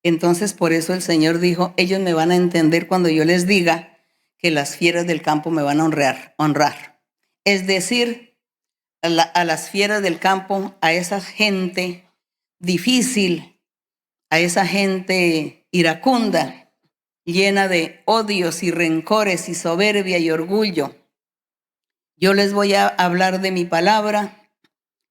Entonces, por eso el Señor dijo, ellos me van a entender cuando yo les diga que las fieras del campo me van a honrar. Es decir, a las fieras del campo, a esa gente difícil, a esa gente iracunda, llena de odios y rencores y soberbia y orgullo. Yo les voy a hablar de mi palabra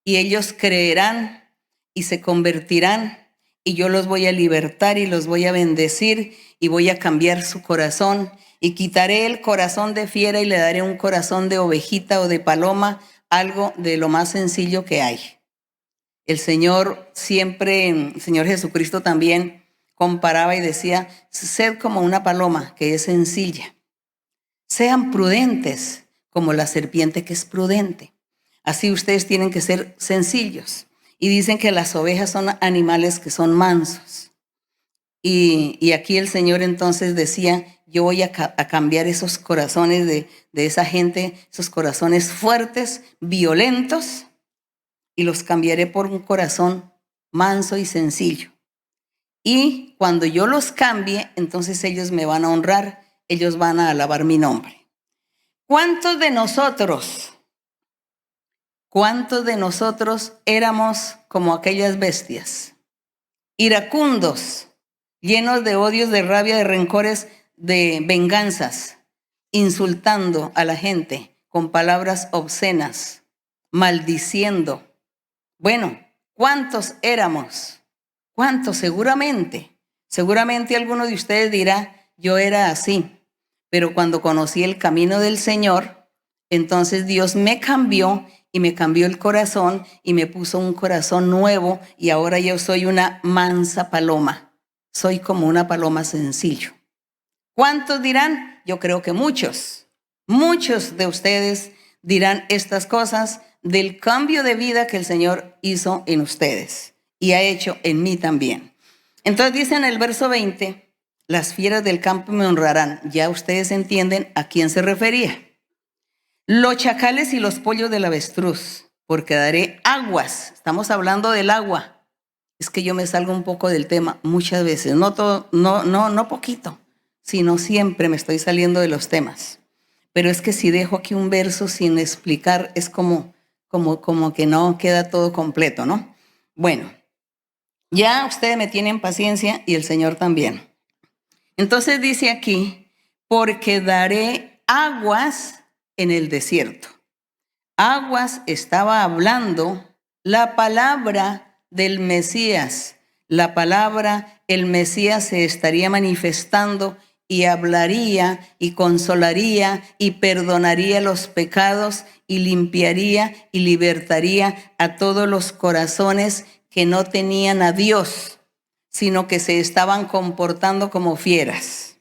y ellos creerán y se convertirán y yo los voy a libertar y los voy a bendecir y voy a cambiar su corazón y quitaré el corazón de fiera y le daré un corazón de ovejita o de paloma, algo de lo más sencillo que hay. El Señor siempre, el Señor Jesucristo también comparaba y decía, sed como una paloma que es sencilla. Sean prudentes como la serpiente que es prudente. Así ustedes tienen que ser sencillos. Y dicen que las ovejas son animales que son mansos. Y aquí el Señor entonces decía, yo voy a cambiar esos corazones de esa gente, esos corazones fuertes, violentos, y los cambiaré por un corazón manso y sencillo. Y cuando yo los cambie, entonces ellos me van a honrar, ellos van a alabar mi nombre. ¿Cuántos de nosotros éramos como aquellas bestias? Iracundos, llenos de odios, de rabia, de rencores, de venganzas, insultando a la gente con palabras obscenas, maldiciendo. Bueno, ¿cuántos éramos? ¿Cuántos? Seguramente alguno de ustedes dirá, yo era así. Pero cuando conocí el camino del Señor, entonces Dios me cambió y me cambió el corazón y me puso un corazón nuevo y ahora yo soy una mansa paloma. Soy como una paloma sencillo. ¿Cuántos dirán? Yo creo que muchos de ustedes dirán estas cosas del cambio de vida que el Señor hizo en ustedes y ha hecho en mí también. Entonces dice en el verso 20, las fieras del campo me honrarán. Ya ustedes entienden a quién se refería. Los chacales y los pollos del avestruz, porque daré aguas. Estamos hablando del agua. Es que yo me salgo un poco del tema muchas veces, no poquito, sino siempre me estoy saliendo de los temas. Pero es que si dejo aquí un verso sin explicar, es como que no queda todo completo, ¿no? Bueno, ya ustedes me tienen paciencia y el Señor también. Entonces dice aquí, porque daré aguas en el desierto. Aguas estaba hablando la palabra del Mesías. La palabra, el Mesías se estaría manifestando y hablaría y consolaría y perdonaría los pecados y limpiaría y libertaría a todos los corazones que no tenían a Dios, sino que se estaban comportando como fieras.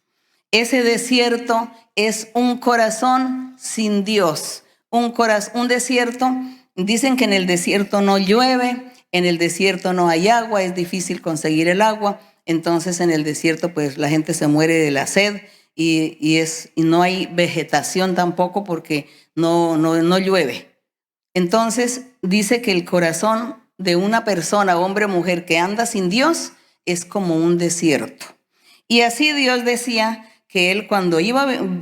Ese desierto es un corazón sin Dios, un desierto. Dicen que en el desierto no llueve, en el desierto no hay agua, es difícil conseguir el agua. Entonces en el desierto pues la gente se muere de la sed y no hay vegetación tampoco porque no llueve. Entonces dice que el corazón de una persona, hombre o mujer que anda sin Dios, es como un desierto. Y así Dios decía que él cuando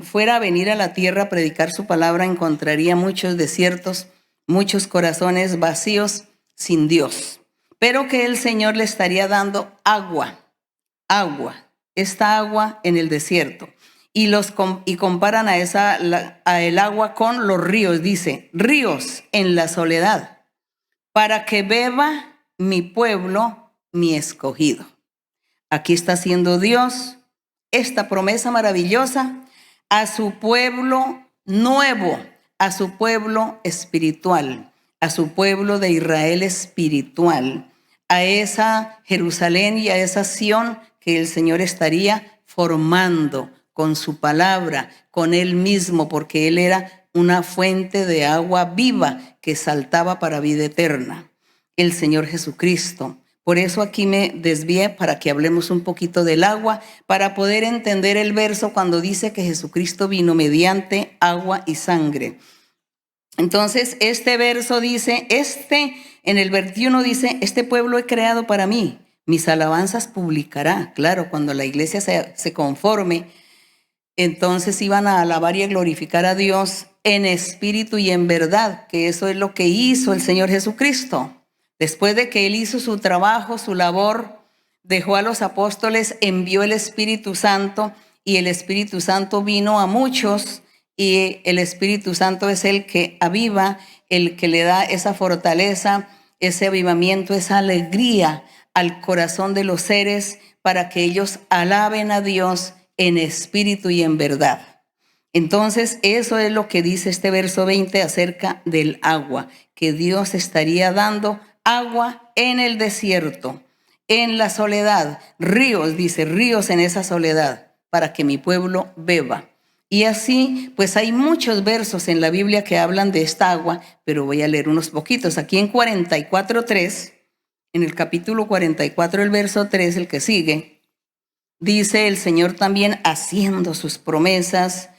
fuera a venir a la tierra a predicar su palabra encontraría muchos desiertos, muchos corazones vacíos sin Dios, pero que el Señor le estaría dando agua, esta agua en el desierto. Y comparan a el agua con los ríos, dice, ríos en la soledad, para que beba mi pueblo, mi escogido. Aquí está haciendo Dios esta promesa maravillosa a su pueblo nuevo, a su pueblo espiritual, a su pueblo de Israel espiritual, a esa Jerusalén y a esa Sión que el Señor estaría formando con su palabra, con Él mismo, porque Él era una fuente de agua viva que saltaba para vida eterna, el Señor Jesucristo. Por eso aquí me desvié para que hablemos un poquito del agua, para poder entender el verso cuando dice que Jesucristo vino mediante agua y sangre. Entonces, este verso dice, En el 21 dice, este pueblo he creado para mí, mis alabanzas publicará. Claro, cuando la iglesia se conforme, entonces iban a alabar y a glorificar a Dios en espíritu y en verdad, que eso es lo que hizo el Señor Jesucristo. Después de que Él hizo su trabajo, su labor, dejó a los apóstoles, envió el Espíritu Santo y el Espíritu Santo vino a muchos y el Espíritu Santo es el que aviva, el que le da esa fortaleza, ese avivamiento, esa alegría al corazón de los seres para que ellos alaben a Dios en espíritu y en verdad. Entonces, eso es lo que dice este verso 20 acerca del agua, que Dios estaría dando agua en el desierto, en la soledad, ríos, dice, ríos en esa soledad, para que mi pueblo beba. Y así, pues hay muchos versos en la Biblia que hablan de esta agua, pero voy a leer unos poquitos. Aquí en 44:3, en el capítulo 44, el verso 3, el que sigue, dice el Señor también haciendo sus promesas,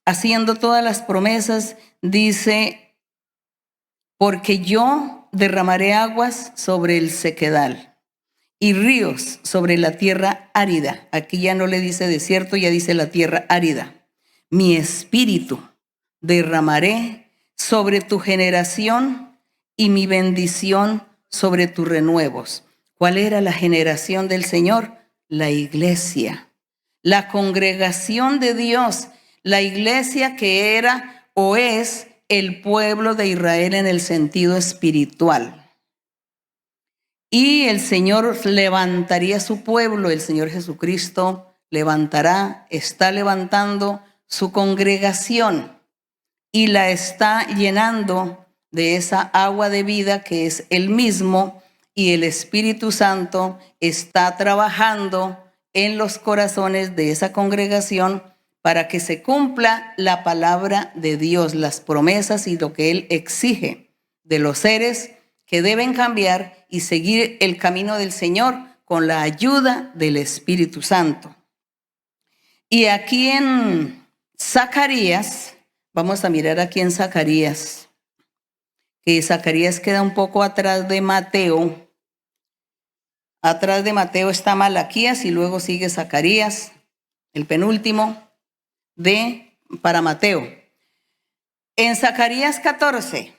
haciendo todas las promesas, dice, porque yo derramaré aguas sobre el sequedal y ríos sobre la tierra árida. Aquí ya no le dice desierto, ya dice la tierra árida. Mi espíritu derramaré sobre tu generación y mi bendición sobre tus renuevos. ¿Cuál era la generación del Señor? La iglesia, la congregación de Dios, la iglesia que era o es el pueblo de Israel en el sentido espiritual. Y el Señor levantaría su pueblo, el Señor Jesucristo levantará, está levantando su congregación y la está llenando de esa agua de vida que es Él mismo, y el Espíritu Santo está trabajando en los corazones de esa congregación para que se cumpla la palabra de Dios, las promesas y lo que Él exige de los seres que deben cambiar y seguir el camino del Señor con la ayuda del Espíritu Santo. Y aquí en Zacarías, vamos a mirar aquí en Zacarías, que Zacarías queda un poco atrás de Mateo. Atrás de Mateo está Malaquías y luego sigue Zacarías, el penúltimo para Mateo. En Zacarías 14,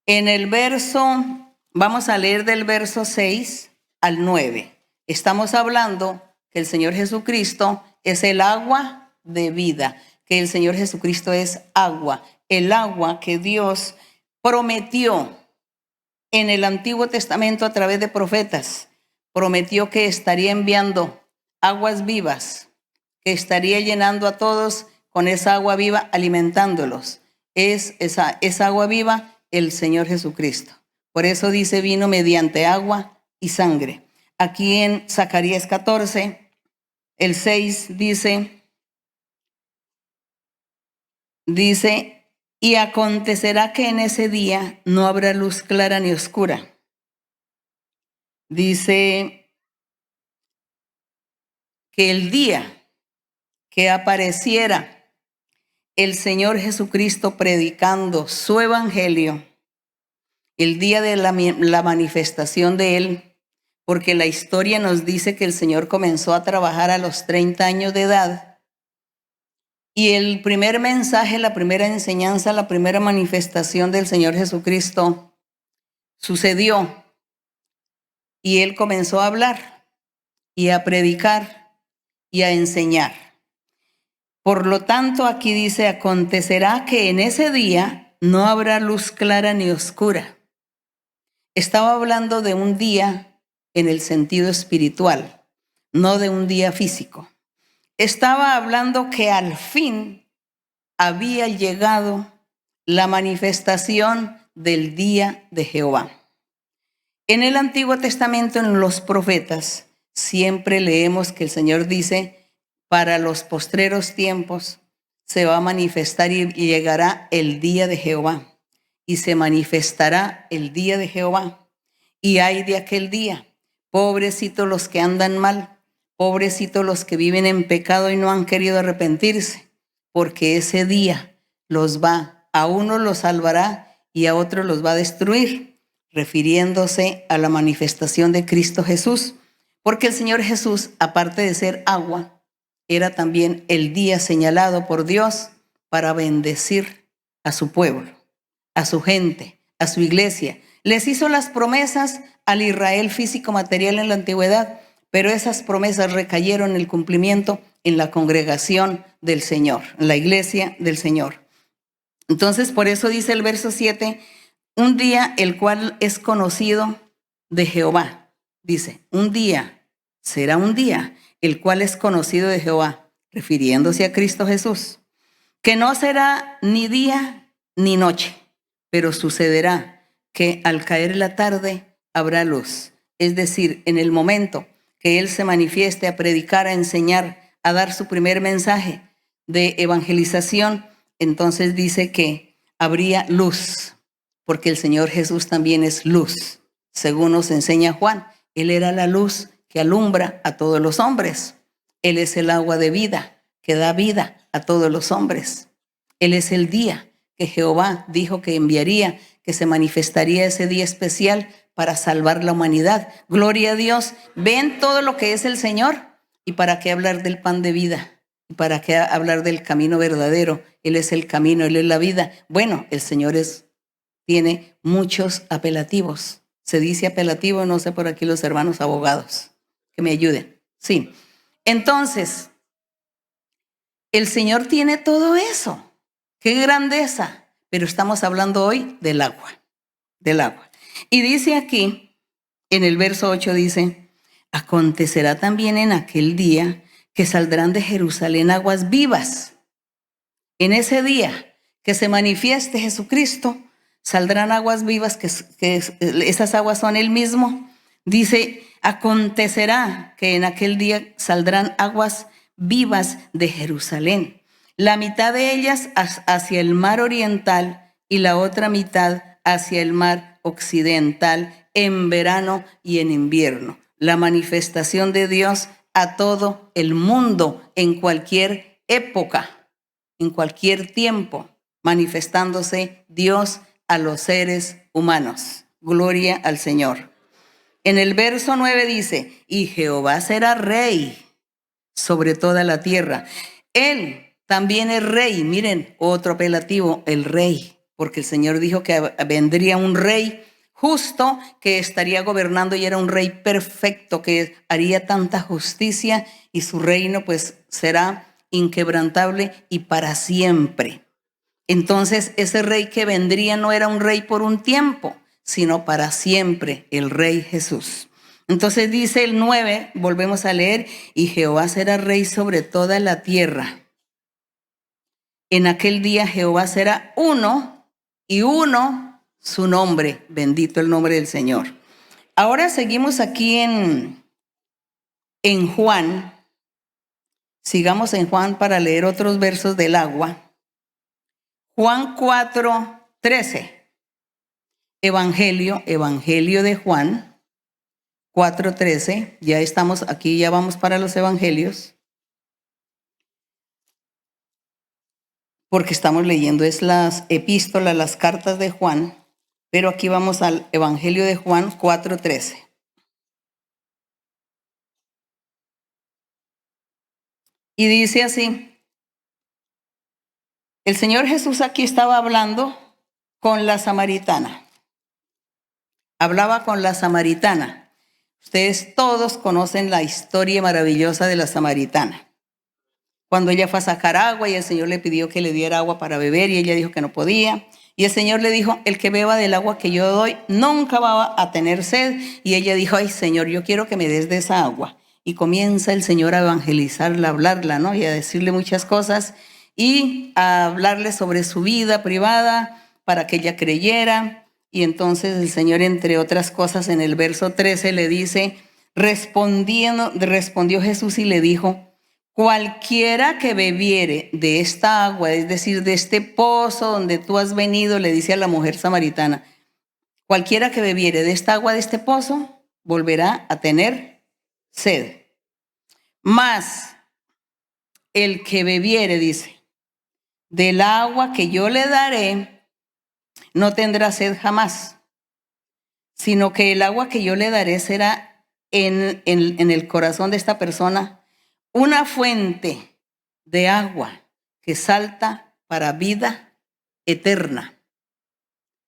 en el verso, vamos a leer del verso 6 al 9. Estamos hablando que el Señor Jesucristo es el agua de vida, que el Señor Jesucristo es agua, el agua que Dios prometió en el Antiguo Testamento a través de profetas. Prometió que estaría enviando aguas vivas, que estaría llenando a todos con esa agua viva, alimentándolos. Es esa agua viva el Señor Jesucristo. Por eso dice, vino mediante agua y sangre. Aquí en Zacarías 14, el 6 dice, y acontecerá que en ese día no habrá luz clara ni oscura. Dice que el día que apareciera el Señor Jesucristo predicando su evangelio, el día de la manifestación de Él, porque la historia nos dice que el Señor comenzó a trabajar a los 30 años de edad. Y el primer mensaje, la primera enseñanza, la primera manifestación del Señor Jesucristo sucedió. Y Él comenzó a hablar y a predicar y a enseñar. Por lo tanto, aquí dice, acontecerá que en ese día no habrá luz clara ni oscura. Estaba hablando de un día en el sentido espiritual, no de un día físico. Estaba hablando que al fin había llegado la manifestación del día de Jehová. En el Antiguo Testamento, en los profetas, siempre leemos que el Señor dice, para los postreros tiempos se va a manifestar y llegará el día de Jehová. Y se manifestará el día de Jehová. Y hay de aquel día, pobrecitos los que andan mal, pobrecitos los que viven en pecado y no han querido arrepentirse, porque ese día a unos los salvará y a otros los va a destruir, refiriéndose a la manifestación de Cristo Jesús. Porque el Señor Jesús, aparte de ser agua, era también el día señalado por Dios para bendecir a su pueblo, a su gente, a su iglesia. Les hizo las promesas al Israel físico material en la antigüedad, pero esas promesas recayeron en el cumplimiento en la congregación del Señor, en la iglesia del Señor. Entonces, por eso dice el verso 7, un día el cual es conocido de Jehová. Dice, un día, será un día el cual es conocido de Jehová, refiriéndose a Cristo Jesús, que no será ni día ni noche, pero sucederá que al caer la tarde habrá luz. Es decir, en el momento que Él se manifieste a predicar, a enseñar, a dar su primer mensaje de evangelización, entonces dice que habría luz, porque el Señor Jesús también es luz. Según nos enseña Juan, Él era la luz que alumbra a todos los hombres. Él es el agua de vida que da vida a todos los hombres. Él es el día que Jehová dijo que enviaría, que se manifestaría ese día especial para salvar la humanidad. Gloria a Dios. ¿Ven todo lo que es el Señor? ¿Y para qué hablar del pan de vida? ¿Y para qué hablar del camino verdadero? Él es el camino, Él es la vida. Bueno, el Señor tiene muchos apelativos. Se dice apelativo, no sé por aquí los hermanos abogados que me ayuden. Sí. Entonces, el Señor tiene todo eso. ¡Qué grandeza! Pero estamos hablando hoy del agua, del agua. Y dice aquí, en el verso 8 dice, acontecerá también en aquel día que saldrán de Jerusalén aguas vivas. En ese día que se manifieste Jesucristo, saldrán aguas vivas, que esas aguas son Él mismo. Dice, acontecerá que en aquel día saldrán aguas vivas de Jerusalén. La mitad de ellas hacia el mar oriental y la otra mitad hacia el mar occidental en verano y en invierno. La manifestación de Dios a todo el mundo en cualquier época, en cualquier tiempo, manifestándose Dios a los seres humanos. Gloria al Señor. En el verso 9 dice, y Jehová será rey sobre toda la tierra. Él también es rey. Miren, otro apelativo, el rey, porque el Señor dijo que vendría un rey justo que estaría gobernando y era un rey perfecto que haría tanta justicia y su reino pues será inquebrantable y para siempre. Entonces ese rey que vendría no era un rey por un tiempo, sino para siempre, el Rey Jesús. Entonces dice el 9, volvemos a leer, y Jehová será rey sobre toda la tierra. En aquel día Jehová será uno y uno su nombre. Bendito el nombre del Señor. Ahora seguimos aquí en Juan. Sigamos en Juan para leer otros versos del agua. Juan 4:13. Evangelio de Juan 4:13. Ya estamos aquí, ya vamos para los evangelios. Porque estamos leyendo es las epístolas, las cartas de Juan, pero aquí vamos al Evangelio de Juan 4:13. Y dice así, el Señor Jesús aquí estaba hablando con la samaritana. Hablaba con la samaritana. Ustedes todos conocen la historia maravillosa de la samaritana. Cuando ella fue a sacar agua y el Señor le pidió que le diera agua para beber y ella dijo que no podía. Y el Señor le dijo, el que beba del agua que yo doy nunca va a tener sed. Y ella dijo, ay Señor, yo quiero que me des de esa agua. Y comienza el Señor a evangelizarla, a hablarla, ¿no? Y a decirle muchas cosas y a hablarle sobre su vida privada para que ella creyera. Y entonces el Señor, entre otras cosas, en el verso 13 le dice, respondió Jesús y le dijo, cualquiera que bebiere de esta agua, es decir, de este pozo donde tú has venido, le dice a la mujer samaritana, cualquiera que bebiere de esta agua de este pozo, volverá a tener sed. Mas el que bebiere, dice, del agua que yo le daré, no tendrá sed jamás, sino que el agua que yo le daré será en el corazón de esta persona una fuente de agua que salta para vida eterna.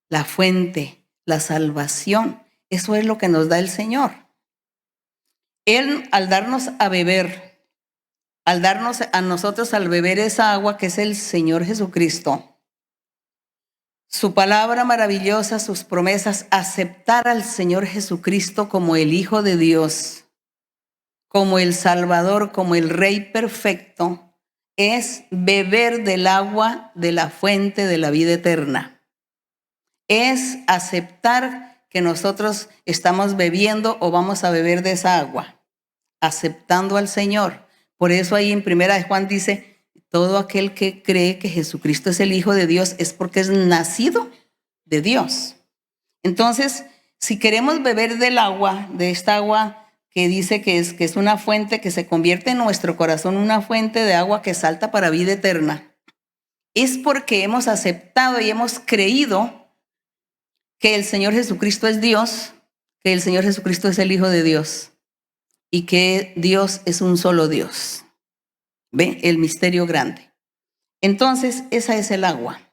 La fuente, la salvación, eso es lo que nos da el Señor. Él, al darnos a beber, al darnos a nosotros al beber esa agua que es el Señor Jesucristo, su palabra maravillosa, sus promesas, aceptar al Señor Jesucristo como el Hijo de Dios, como el Salvador, como el Rey perfecto, es beber del agua de la fuente de la vida eterna. Es aceptar que nosotros estamos bebiendo o vamos a beber de esa agua, aceptando al Señor. Por eso ahí en 1 de Juan dice, todo aquel que cree que Jesucristo es el Hijo de Dios es porque es nacido de Dios. Entonces, si queremos beber del agua, de esta agua que dice que es una fuente que se convierte en nuestro corazón, una fuente de agua que salta para vida eterna, es porque hemos aceptado y hemos creído que el Señor Jesucristo es Dios, que el Señor Jesucristo es el Hijo de Dios y que Dios es un solo Dios. ¿Ve? El misterio grande. Entonces, esa es el agua.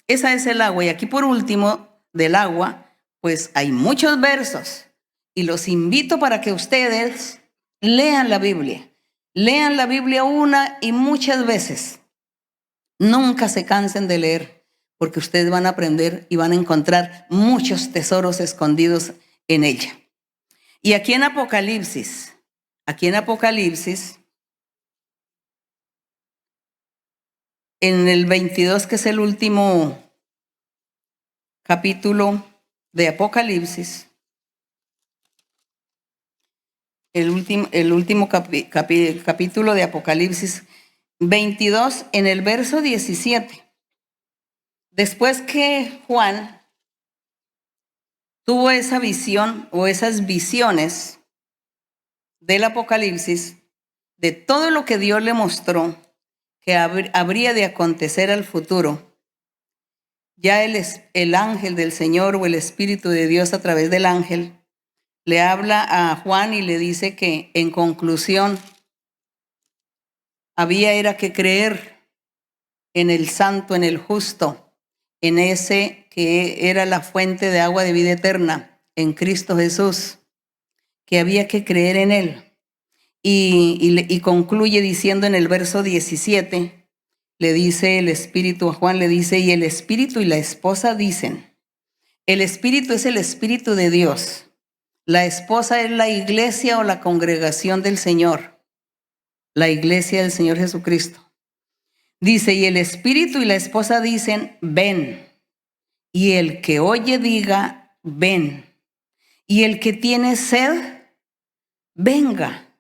Esa es el agua. Y aquí por último, del agua, pues hay muchos versos. Y los invito para que ustedes lean la Biblia. Lean la Biblia una y muchas veces. Nunca se cansen de leer, porque ustedes van a aprender y van a encontrar muchos tesoros escondidos en ella. Y aquí en Apocalipsis, en el 22, que es el último capítulo de Apocalipsis, el último capítulo de Apocalipsis 22, en el verso 17. Después que Juan tuvo esa visión o esas visiones del Apocalipsis, de todo lo que Dios le mostró que habría de acontecer al futuro, ya el ángel del Señor o el Espíritu de Dios a través del ángel le habla a Juan y le dice que en conclusión era que creer en el santo, en el justo, en ese que era la fuente de agua de vida eterna, en Cristo Jesús, que había que creer en él. Y concluye diciendo en el verso 17, le dice el Espíritu a Juan, le dice, y el Espíritu y la esposa dicen, el Espíritu es el Espíritu de Dios, la esposa es la iglesia o la congregación del Señor, la iglesia del Señor Jesucristo. Dice, y el Espíritu y la esposa dicen, ven. Y el que oye diga, ven. Y el que tiene sed, venga.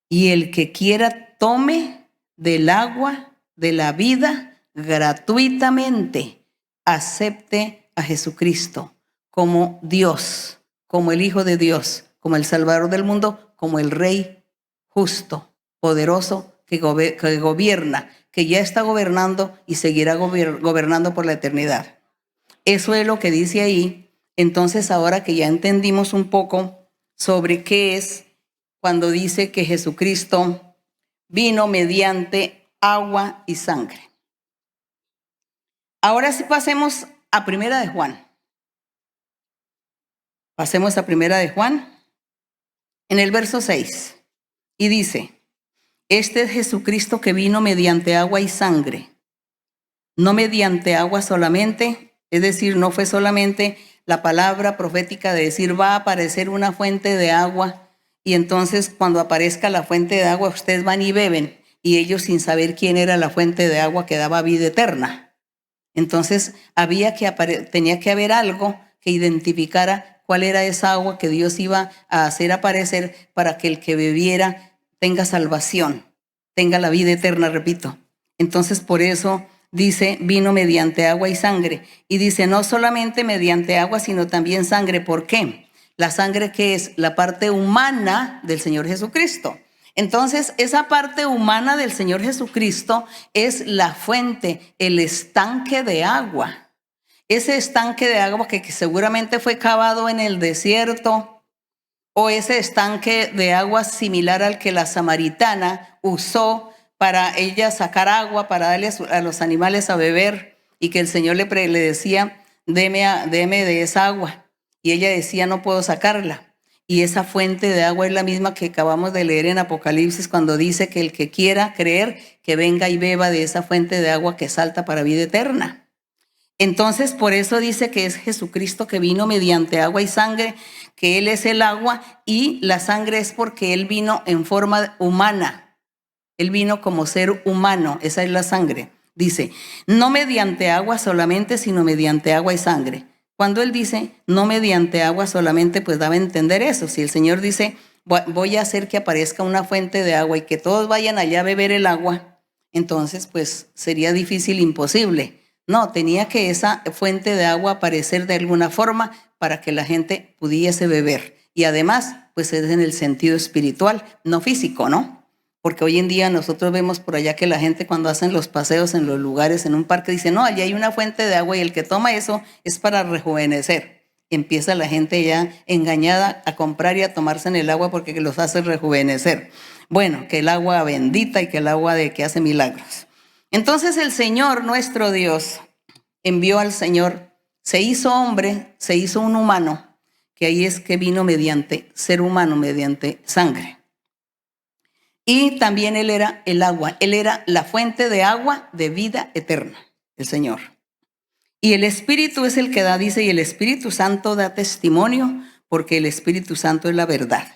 Y el que quiera tome del agua de la vida gratuitamente. Acepte a Jesucristo como Dios, como el Hijo de Dios, como el Salvador del mundo, como el Rey justo, poderoso, que gobierna, que ya está gobernando y seguirá gobernando por la eternidad. Eso es lo que dice ahí. Entonces, ahora que ya entendimos un poco sobre qué es cuando dice que Jesucristo vino mediante agua y sangre. Ahora sí pasemos a 1 de Juan. Pasemos a 1 de Juan, en el verso 6. Y dice, este es Jesucristo que vino mediante agua y sangre. No mediante agua solamente, es decir, no fue solamente la palabra profética de decir va a aparecer una fuente de agua y entonces cuando aparezca la fuente de agua ustedes van y beben y ellos sin saber quién era la fuente de agua que daba vida eterna. Entonces tenía que haber algo que identificara cuál era esa agua que Dios iba a hacer aparecer para que el que bebiera tenga salvación, tenga la vida eterna, repito. Entonces por eso dice, vino mediante agua y sangre. Y dice, no solamente mediante agua, sino también sangre. ¿Por qué? La sangre que es la parte humana del Señor Jesucristo. Entonces, esa parte humana del Señor Jesucristo es la fuente, el estanque de agua. Ese estanque de agua que seguramente fue cavado en el desierto, o ese estanque de agua similar al que la samaritana usó para ella sacar agua, para darle a los animales a beber, y que el Señor le decía, deme de esa agua. Y ella decía, no puedo sacarla. Y esa fuente de agua es la misma que acabamos de leer en Apocalipsis cuando dice que el que quiera creer, que venga y beba de esa fuente de agua que salta para vida eterna. Entonces, por eso dice que es Jesucristo que vino mediante agua y sangre, que Él es el agua, y la sangre es porque Él vino en forma humana. Él vino como ser humano, esa es la sangre. Dice, no mediante agua solamente, sino mediante agua y sangre. Cuando Él dice, no mediante agua solamente, pues daba a entender eso. Si el Señor dice, voy a hacer que aparezca una fuente de agua y que todos vayan allá a beber el agua, entonces pues sería difícil, imposible. No, tenía que esa fuente de agua aparecer de alguna forma para que la gente pudiese beber. Y además, pues es en el sentido espiritual, no físico, ¿no? Porque hoy en día nosotros vemos por allá que la gente cuando hacen los paseos en los lugares, en un parque, dice, no, allí hay una fuente de agua y el que toma eso es para rejuvenecer. Y empieza la gente ya engañada a comprar y a tomarse en el agua porque los hace rejuvenecer. Bueno, que el agua bendita y que el agua de que hace milagros. Entonces el Señor, nuestro Dios, envió al Señor, se hizo hombre, se hizo un humano, que ahí es que vino mediante ser humano, mediante sangre. Y también Él era el agua, Él era la fuente de agua de vida eterna, el Señor. Y el Espíritu es el que da, dice, y el Espíritu Santo da testimonio, porque el Espíritu Santo es la verdad.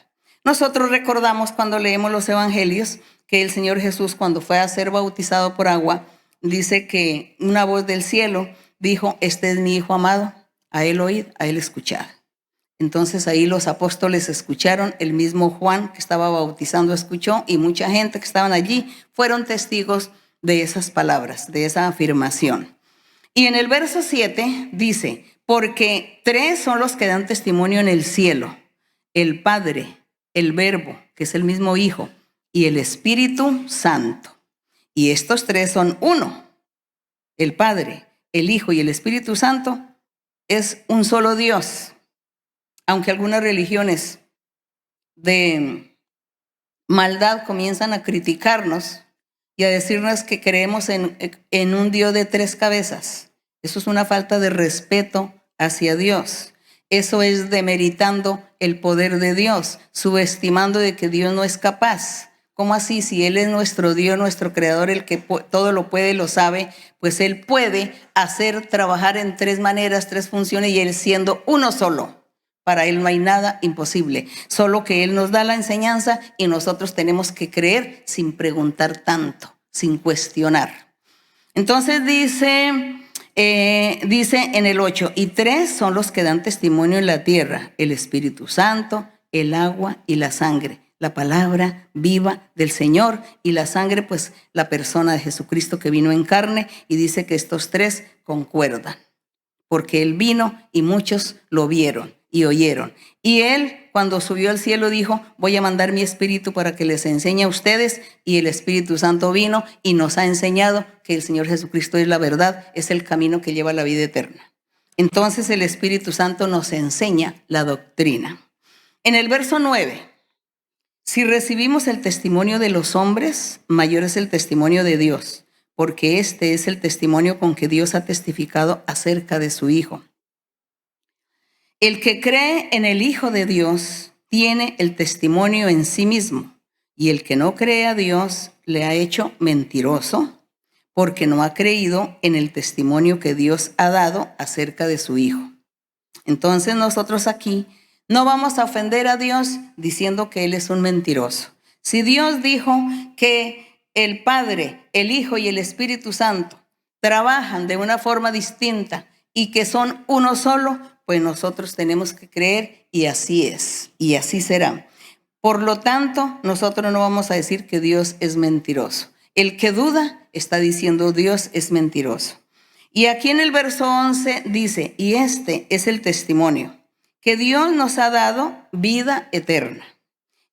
Nosotros recordamos cuando leemos los evangelios que el Señor Jesús, cuando fue a ser bautizado por agua, dice que una voz del cielo dijo, este es mi Hijo amado, a Él oíd, a Él escuchad. Entonces ahí los apóstoles escucharon, el mismo Juan que estaba bautizando escuchó, y mucha gente que estaban allí fueron testigos de esas palabras, de esa afirmación. Y en el verso 7 dice, porque 3 son los que dan testimonio en el cielo, el Padre, el Verbo, que es el mismo Hijo, y el Espíritu Santo. Y estos 3 son uno, el Padre, el Hijo y el Espíritu Santo es un solo Dios. Aunque algunas religiones de maldad comienzan a criticarnos y a decirnos que creemos en un Dios de 3 cabezas. Eso es una falta de respeto hacia Dios. Eso es demeritando el poder de Dios, subestimando de que Dios no es capaz. ¿Cómo así? Si Él es nuestro Dios, nuestro Creador, el que todo lo puede, lo sabe, pues Él puede hacer trabajar en 3 maneras, 3 funciones, y Él siendo uno solo. Para Él no hay nada imposible, solo que Él nos da la enseñanza y nosotros tenemos que creer sin preguntar tanto, sin cuestionar. Entonces dice en el 8, y 3 son los que dan testimonio en la tierra, el Espíritu Santo, el agua y la sangre, la palabra viva del Señor, y la sangre, pues la persona de Jesucristo que vino en carne, y dice que estos 3 concuerdan, porque Él vino y muchos lo vieron y oyeron. Y Él, cuando subió al cielo, dijo, voy a mandar mi Espíritu para que les enseñe a ustedes, y el Espíritu Santo vino y nos ha enseñado que el Señor Jesucristo es la verdad, es el camino que lleva a la vida eterna. Entonces el Espíritu Santo nos enseña la doctrina. En el verso 9, si recibimos el testimonio de los hombres, mayor es el testimonio de Dios, porque este es el testimonio con que Dios ha testificado acerca de su Hijo. El que cree en el Hijo de Dios tiene el testimonio en sí mismo, y el que no cree a Dios le ha hecho mentiroso, porque no ha creído en el testimonio que Dios ha dado acerca de su Hijo. Entonces nosotros aquí no vamos a ofender a Dios diciendo que Él es un mentiroso. Si Dios dijo que el Padre, el Hijo y el Espíritu Santo trabajan de una forma distinta y que son uno solo, pues nosotros tenemos que creer, y así es, y así será. Por lo tanto, nosotros no vamos a decir que Dios es mentiroso. El que duda está diciendo Dios es mentiroso. Y aquí en el verso 11 dice, y este es el testimonio, que Dios nos ha dado vida eterna.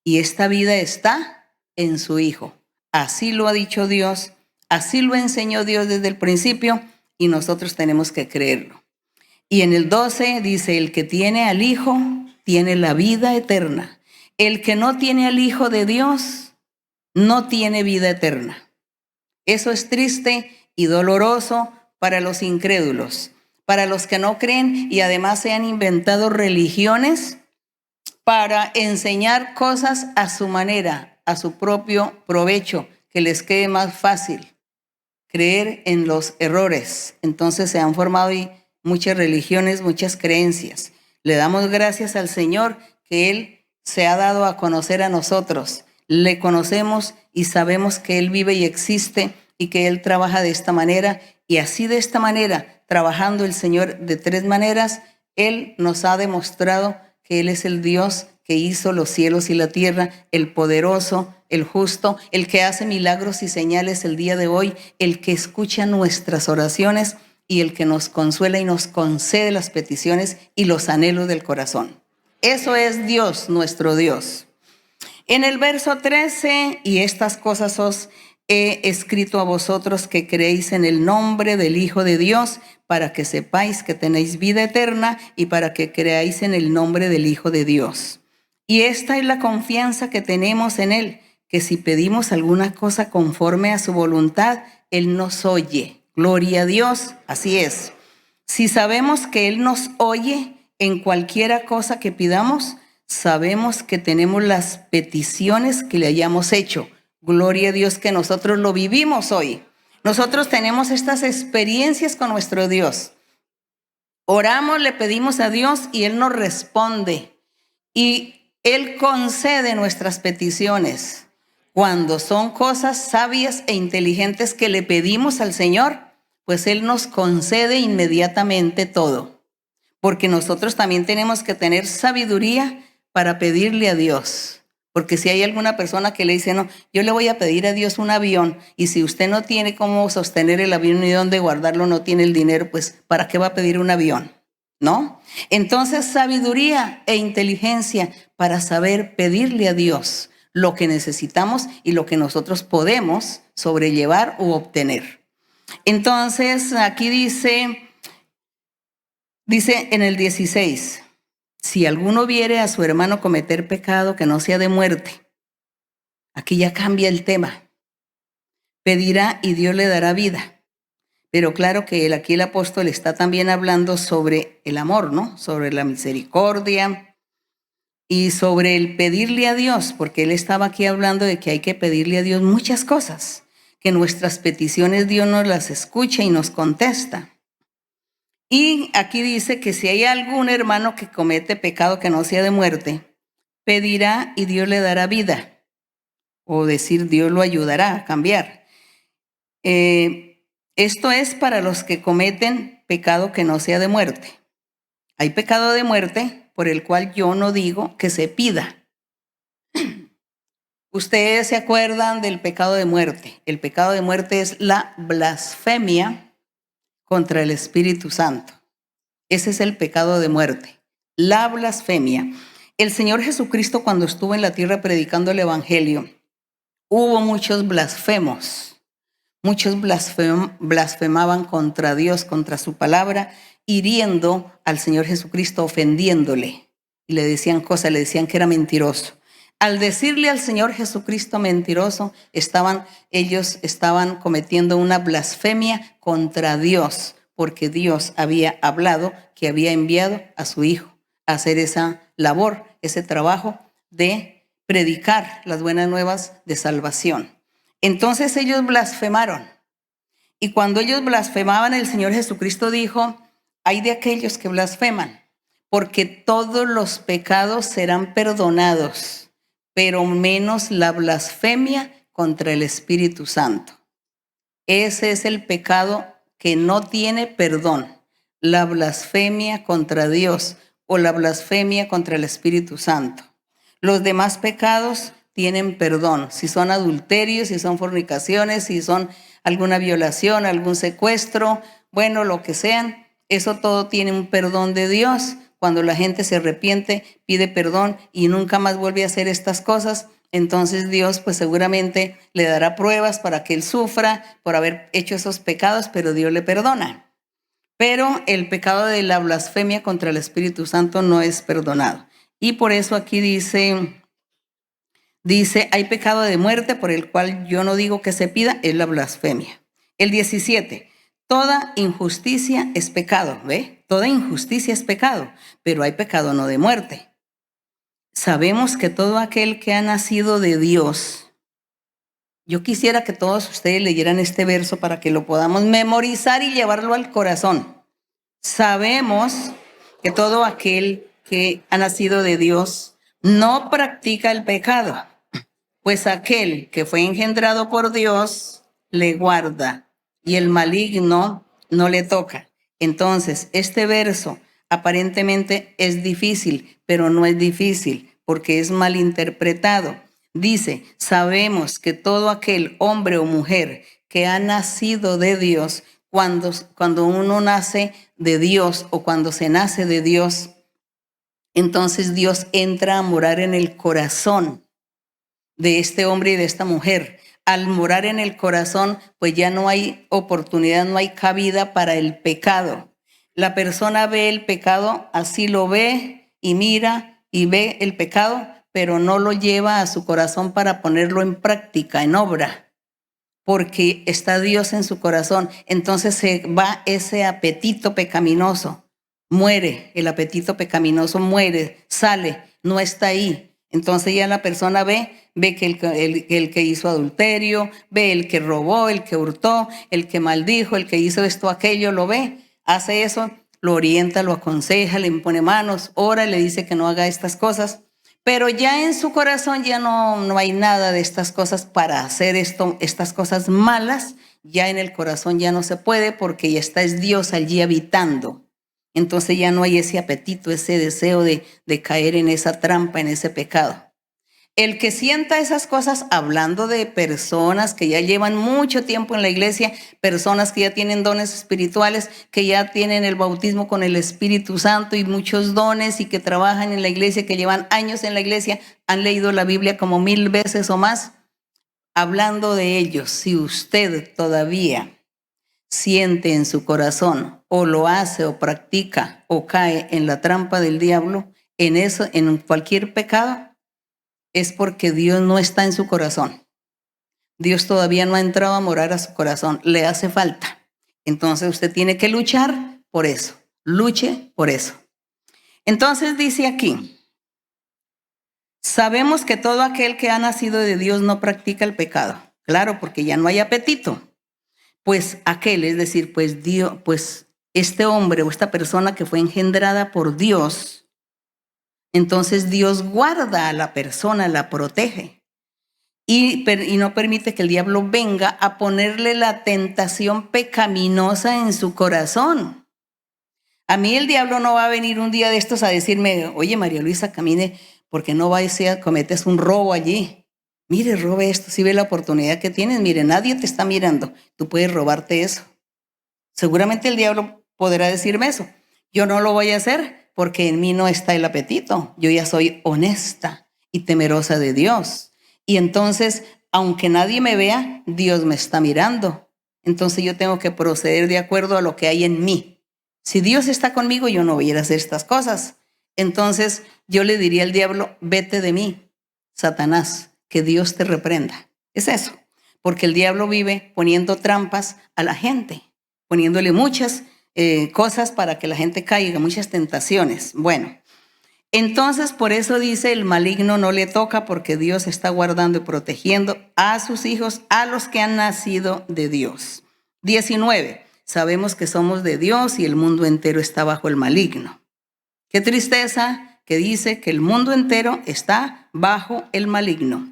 Y esta vida está en su Hijo. Así lo ha dicho Dios, así lo enseñó Dios desde el principio y nosotros tenemos que creerlo. Y en el 12 dice, el que tiene al Hijo tiene la vida eterna. El que no tiene al Hijo de Dios no tiene vida eterna. Eso es triste y doloroso para los incrédulos, para los que no creen y además se han inventado religiones para enseñar cosas a su manera, a su propio provecho, que les quede más fácil creer en los errores. Entonces se han formado ahí muchas religiones, muchas creencias. Le damos gracias al Señor que Él se ha dado a conocer a nosotros. Le conocemos y sabemos que Él vive y existe y que Él trabaja de esta manera. Y así de esta manera, trabajando el Señor de tres maneras, Él nos ha demostrado que Él es el Dios que hizo los cielos y la tierra, el poderoso, el justo, el que hace milagros y señales el día de hoy, el que escucha nuestras oraciones y el que nos consuela y nos concede las peticiones y los anhelos del corazón. Eso es Dios, nuestro Dios. En el verso 13, y estas cosas os he escrito a vosotros que creéis en el nombre del Hijo de Dios, para que sepáis que tenéis vida eterna y para que creáis en el nombre del Hijo de Dios. Y esta es la confianza que tenemos en Él, que si pedimos alguna cosa conforme a su voluntad, Él nos oye. Gloria a Dios, así es. Si sabemos que Él nos oye en cualquiera cosa que pidamos, sabemos que tenemos las peticiones que le hayamos hecho. Gloria a Dios que nosotros lo vivimos hoy. Nosotros tenemos estas experiencias con nuestro Dios. Oramos, le pedimos a Dios y Él nos responde. Y Él concede nuestras peticiones. Cuando son cosas sabias e inteligentes que le pedimos al Señor, pues Él nos concede inmediatamente todo. Porque nosotros también tenemos que tener sabiduría para pedirle a Dios. Porque si hay alguna persona que le dice, no, yo le voy a pedir a Dios un avión, y si usted no tiene cómo sostener el avión ni dónde guardarlo, no tiene el dinero, pues ¿para qué va a pedir un avión? ¿No? Entonces, sabiduría e inteligencia para saber pedirle a Dios lo que necesitamos y lo que nosotros podemos sobrellevar u obtener. Entonces, aquí dice en el 16, si alguno viere a su hermano cometer pecado que no sea de muerte, aquí ya cambia el tema, pedirá y Dios le dará vida. Pero claro que aquí el apóstol está también hablando sobre el amor, ¿no? Sobre la misericordia y sobre el pedirle a Dios, porque él estaba aquí hablando de que hay que pedirle a Dios muchas cosas, que nuestras peticiones Dios nos las escucha y nos contesta. Y aquí dice que si hay algún hermano que comete pecado que no sea de muerte, pedirá y Dios le dará vida. O decir, Dios lo ayudará a cambiar. Esto es para los que cometen pecado que no sea de muerte. Hay pecado de muerte por el cual yo no digo que se pida. Ustedes se acuerdan del pecado de muerte. El pecado de muerte es la blasfemia contra el Espíritu Santo. Ese es el pecado de muerte, la blasfemia. El Señor Jesucristo, cuando estuvo en la tierra predicando el Evangelio, hubo muchos blasfemos. Muchos blasfemaban contra Dios, contra su palabra, hiriendo al Señor Jesucristo, ofendiéndole. Y le decían cosas, le decían que era mentiroso. Al decirle al Señor Jesucristo mentiroso, ellos estaban cometiendo una blasfemia contra Dios, porque Dios había hablado que había enviado a su Hijo a hacer esa labor, ese trabajo de predicar las buenas nuevas de salvación. Entonces ellos blasfemaron. Y cuando ellos blasfemaban, el Señor Jesucristo dijo, hay de aquellos que blasfeman, porque todos los pecados serán perdonados, pero menos la blasfemia contra el Espíritu Santo. Ese es el pecado que no tiene perdón, la blasfemia contra Dios o la blasfemia contra el Espíritu Santo. Los demás pecados tienen perdón, si son adulterios, si son fornicaciones, si son alguna violación, algún secuestro, bueno, lo que sean, eso todo tiene un perdón de Dios. Cuando la gente se arrepiente, pide perdón y nunca más vuelve a hacer estas cosas, entonces Dios pues seguramente le dará pruebas para que él sufra por haber hecho esos pecados, pero Dios le perdona. Pero el pecado de la blasfemia contra el Espíritu Santo no es perdonado. Y por eso aquí dice, hay pecado de muerte por el cual yo no digo que se pida, es la blasfemia. El 17, toda injusticia es pecado, ¿ve? Toda injusticia es pecado, pero hay pecado no de muerte. Sabemos que todo aquel que ha nacido de Dios, yo quisiera que todos ustedes leyeran este verso para que lo podamos memorizar y llevarlo al corazón. Sabemos que todo aquel que ha nacido de Dios no practica el pecado, pues aquel que fue engendrado por Dios le guarda y el maligno no le toca. Entonces, este verso aparentemente es difícil, pero no es difícil porque es malinterpretado. Dice, sabemos que todo aquel hombre o mujer que ha nacido de Dios, cuando uno nace de Dios o cuando se nace de Dios, entonces Dios entra a morar en el corazón de este hombre y de esta mujer. Al morar en el corazón, pues ya no hay oportunidad, no hay cabida para el pecado. La persona ve el pecado, así lo ve y mira y ve el pecado, pero no lo lleva a su corazón para ponerlo en práctica, en obra, porque está Dios en su corazón. Entonces se va ese apetito pecaminoso, muere, el apetito pecaminoso muere, sale, no está ahí. Entonces ya la persona ve que el que hizo adulterio, ve el que robó, el que hurtó, el que maldijo, el que hizo esto, aquello, lo ve, hace eso, lo orienta, lo aconseja, le impone manos, ora, le dice que no haga estas cosas. Pero ya en su corazón ya no hay nada de estas cosas para hacer estas cosas malas. Ya en el corazón ya no se puede porque ya está es Dios allí habitando. Entonces ya no hay ese apetito, ese deseo de caer en esa trampa, en ese pecado. El que sienta esas cosas, hablando de personas que ya llevan mucho tiempo en la iglesia, personas que ya tienen dones espirituales, que ya tienen el bautismo con el Espíritu Santo y muchos dones y que trabajan en la iglesia, que llevan años en la iglesia, han leído la Biblia como 1000 veces o más. Hablando de ellos, si usted todavía siente en su corazón o lo hace o practica o cae en la trampa del diablo, en cualquier pecado, es porque Dios no está en su corazón. Dios todavía no ha entrado a morar a su corazón, le hace falta. Entonces usted tiene que luchar por eso, luche por eso. Entonces dice aquí, sabemos que todo aquel que ha nacido de Dios no practica el pecado. Claro, porque ya no hay apetito. Pues aquel, es decir, pues Dios, pues este hombre o esta persona que fue engendrada por Dios, entonces Dios guarda a la persona, la protege y no permite que el diablo venga a ponerle la tentación pecaminosa en su corazón. A mí el diablo no va a venir un día de estos a decirme, oye María Luisa, camine, porque no va a cometes un robo allí. Mire, robe esto, si ve la oportunidad que tienes, mire, nadie te está mirando, tú puedes robarte eso. Seguramente el diablo podrá decirme eso. Yo no lo voy a hacer porque en mí no está el apetito. Yo ya soy honesta y temerosa de Dios. Y entonces, aunque nadie me vea, Dios me está mirando. Entonces yo tengo que proceder de acuerdo a lo que hay en mí. Si Dios está conmigo, yo no voy a ir a hacer estas cosas. Entonces yo le diría al diablo, vete de mí, Satanás. Que Dios te reprenda. Es eso, porque el diablo vive poniendo trampas a la gente, poniéndole muchas cosas para que la gente caiga, muchas tentaciones. Bueno, entonces por eso dice el maligno no le toca porque Dios está guardando y protegiendo a sus hijos, a los que han nacido de Dios. 19, sabemos que somos de Dios y el mundo entero está bajo el maligno. Qué tristeza que dice que el mundo entero está bajo el maligno.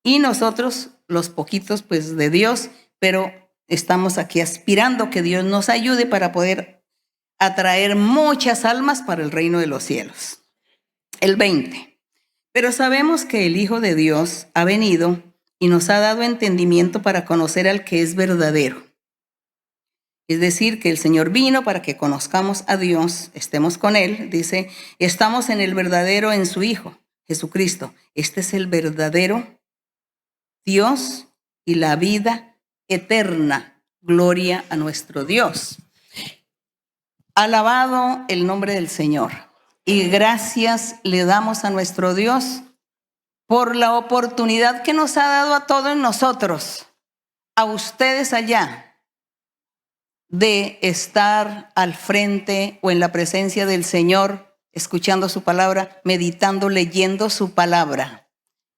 Y nosotros, los poquitos, pues de Dios, pero estamos aquí aspirando que Dios nos ayude para poder atraer muchas almas para el reino de los cielos. El 20. Pero sabemos que el Hijo de Dios ha venido y nos ha dado entendimiento para conocer al que es verdadero. Es decir, que el Señor vino para que conozcamos a Dios, estemos con Él, dice, estamos en el verdadero, en su Hijo. Jesucristo. Este es el verdadero Dios y la vida eterna. Gloria a nuestro Dios. Alabado el nombre del Señor. Y gracias le damos a nuestro Dios por la oportunidad que nos ha dado a todos nosotros, a ustedes allá, de estar al frente o en la presencia del Señor, escuchando su palabra, meditando, leyendo su palabra.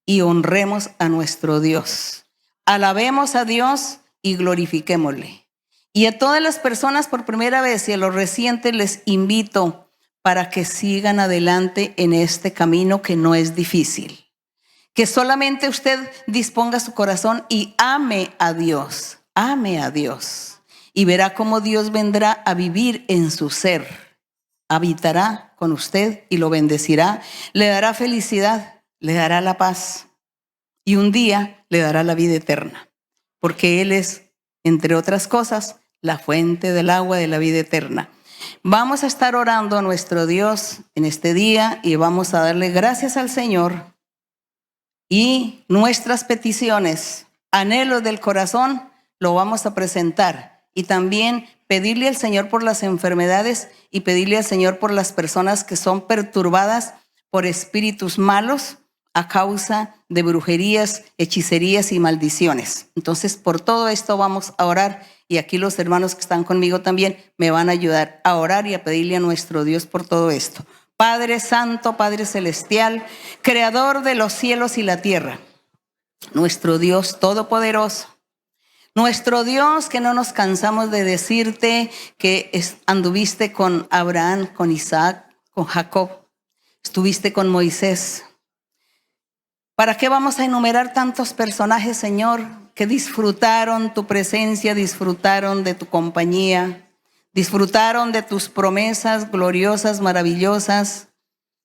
Y honremos a nuestro Dios. Alabemos a Dios y glorifiquémosle. Y a todas las personas por primera vez y a los recientes les invito para que sigan adelante en este camino que no es difícil. Que solamente usted disponga su corazón y ame a Dios. Ame a Dios. Y verá cómo Dios vendrá a vivir en su ser. Habitará con usted y lo bendecirá. Le dará felicidad, le dará la paz. Y un día le dará la vida eterna. Porque Él es, entre otras cosas, la fuente del agua de la vida eterna. Vamos a estar orando a nuestro Dios en este día y vamos a darle gracias al Señor. Y nuestras peticiones, anhelos del corazón, lo vamos a presentar. Y también pedirle al Señor por las enfermedades y pedirle al Señor por las personas que son perturbadas por espíritus malos a causa de brujerías, hechicerías y maldiciones. Entonces, por todo esto vamos a orar. Y aquí los hermanos que están conmigo también me van a ayudar a orar y a pedirle a nuestro Dios por todo esto. Padre Santo, Padre Celestial, Creador de los cielos y la tierra, nuestro Dios Todopoderoso, nuestro Dios que no nos cansamos de decirte que anduviste con Abraham, con Isaac, con Jacob, estuviste con Moisés. ¿Para qué vamos a enumerar tantos personajes, Señor, que disfrutaron tu presencia, disfrutaron de tu compañía, disfrutaron de tus promesas gloriosas, maravillosas,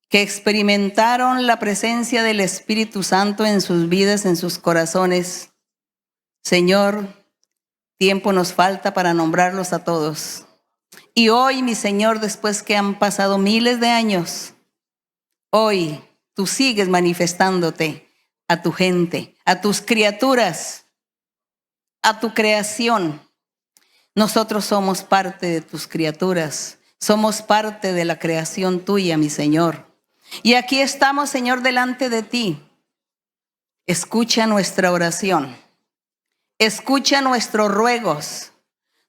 que experimentaron la presencia del Espíritu Santo en sus vidas, en sus corazones? Señor, tiempo nos falta para nombrarlos a todos. Y hoy, mi Señor, después que han pasado miles de años, hoy tú sigues manifestándote a tu gente, a tus criaturas, a tu creación. Nosotros somos parte de tus criaturas, somos parte de la creación tuya, mi Señor. Y aquí estamos, Señor, delante de ti. Escucha nuestra oración, escucha nuestros ruegos,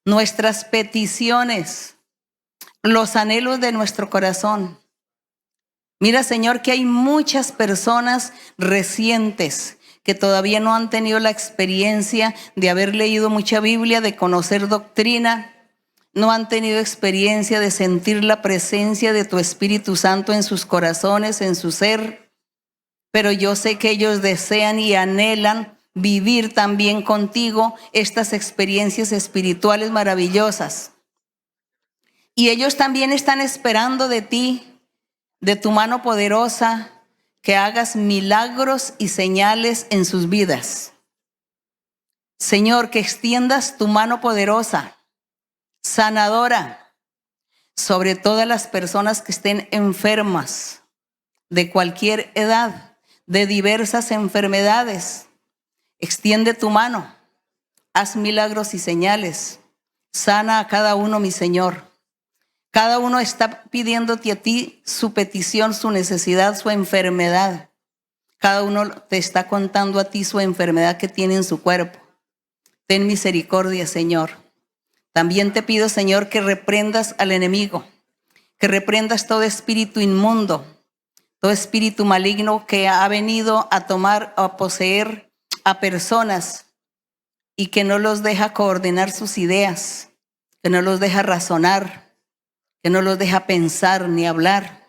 nuestras peticiones, los anhelos de nuestro corazón. Mira, Señor, que hay muchas personas recientes que todavía no han tenido la experiencia de haber leído mucha Biblia, de conocer doctrina, no han tenido experiencia de sentir la presencia de tu Espíritu Santo en sus corazones, en su ser. Pero yo sé que ellos desean y anhelan vivir también contigo estas experiencias espirituales maravillosas. Y ellos también están esperando de ti, de tu mano poderosa, que hagas milagros y señales en sus vidas. Señor, que extiendas tu mano poderosa, sanadora, sobre todas las personas que estén enfermas, de cualquier edad, de diversas enfermedades. Extiende tu mano, haz milagros y señales, sana a cada uno, mi Señor. Cada uno está pidiéndote a ti su petición, su necesidad, su enfermedad. Cada uno te está contando a ti su enfermedad que tiene en su cuerpo. Ten misericordia, Señor. También te pido, Señor, que reprendas al enemigo, que reprendas todo espíritu inmundo, todo espíritu maligno que ha venido a tomar o a poseer a personas y que no los deja coordinar sus ideas, que no los deja razonar, que no los deja pensar ni hablar.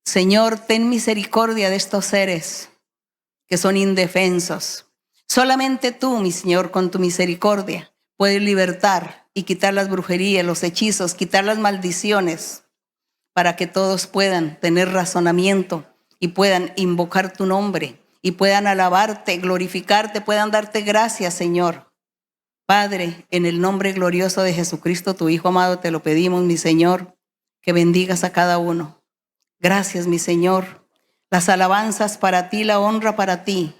Señor, ten misericordia de estos seres que son indefensos. Solamente tú, mi Señor, con tu misericordia, puedes libertar y quitar las brujerías, los hechizos, quitar las maldiciones, para que todos puedan tener razonamiento y puedan invocar tu nombre y puedan alabarte, glorificarte, puedan darte gracias, Señor. Padre, en el nombre glorioso de Jesucristo, tu Hijo amado, te lo pedimos, mi Señor, que bendigas a cada uno. Gracias, mi Señor. Las alabanzas para ti, la honra para ti,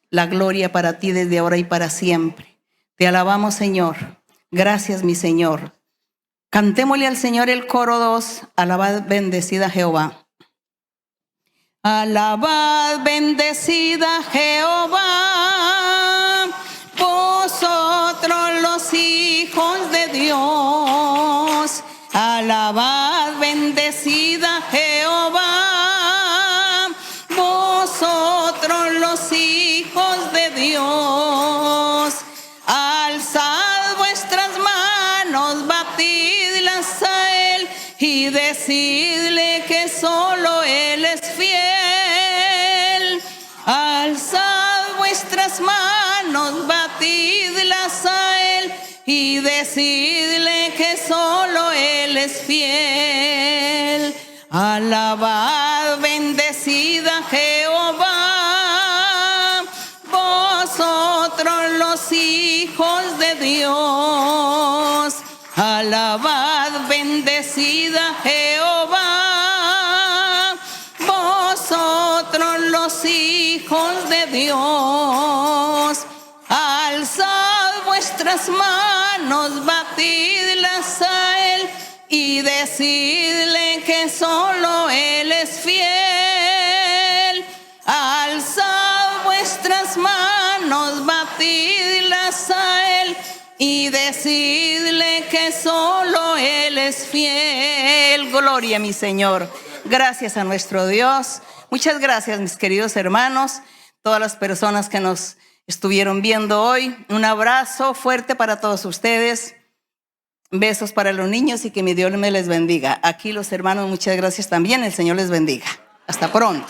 la gloria para ti desde ahora y para siempre. Te alabamos, Señor. Gracias, mi Señor. Cantémosle al Señor el coro 2. Alabad, bendecida Jehová. Alabad, bendecida Jehová, vosotros los hijos de Dios. Alabad, bendecida Jehová, vosotros los hijos de Dios. Alzad vuestras manos, batidlas a Él y decidle que solo Él es fiel. Alzad vuestras manos, batidlas a Él y decidle que solo Él es fiel. Alabad, bendecida Jehová, vosotros los hijos de Dios. Alabad, bendecida Jehová, vosotros los hijos de Dios. Alzad vuestras manos, batidlas a Él y decidle que solo Él es fiel. Alzad vuestras manos, batidlas a Él y decidle que solo Él es fiel. Gloria, mi Señor. Gracias a nuestro Dios. Muchas gracias, mis queridos hermanos, todas las personas que nos estuvieron viendo hoy. Un abrazo fuerte para todos ustedes. Besos para los niños y que mi Dios me les bendiga. Aquí los hermanos, muchas gracias también. El Señor les bendiga. Hasta pronto.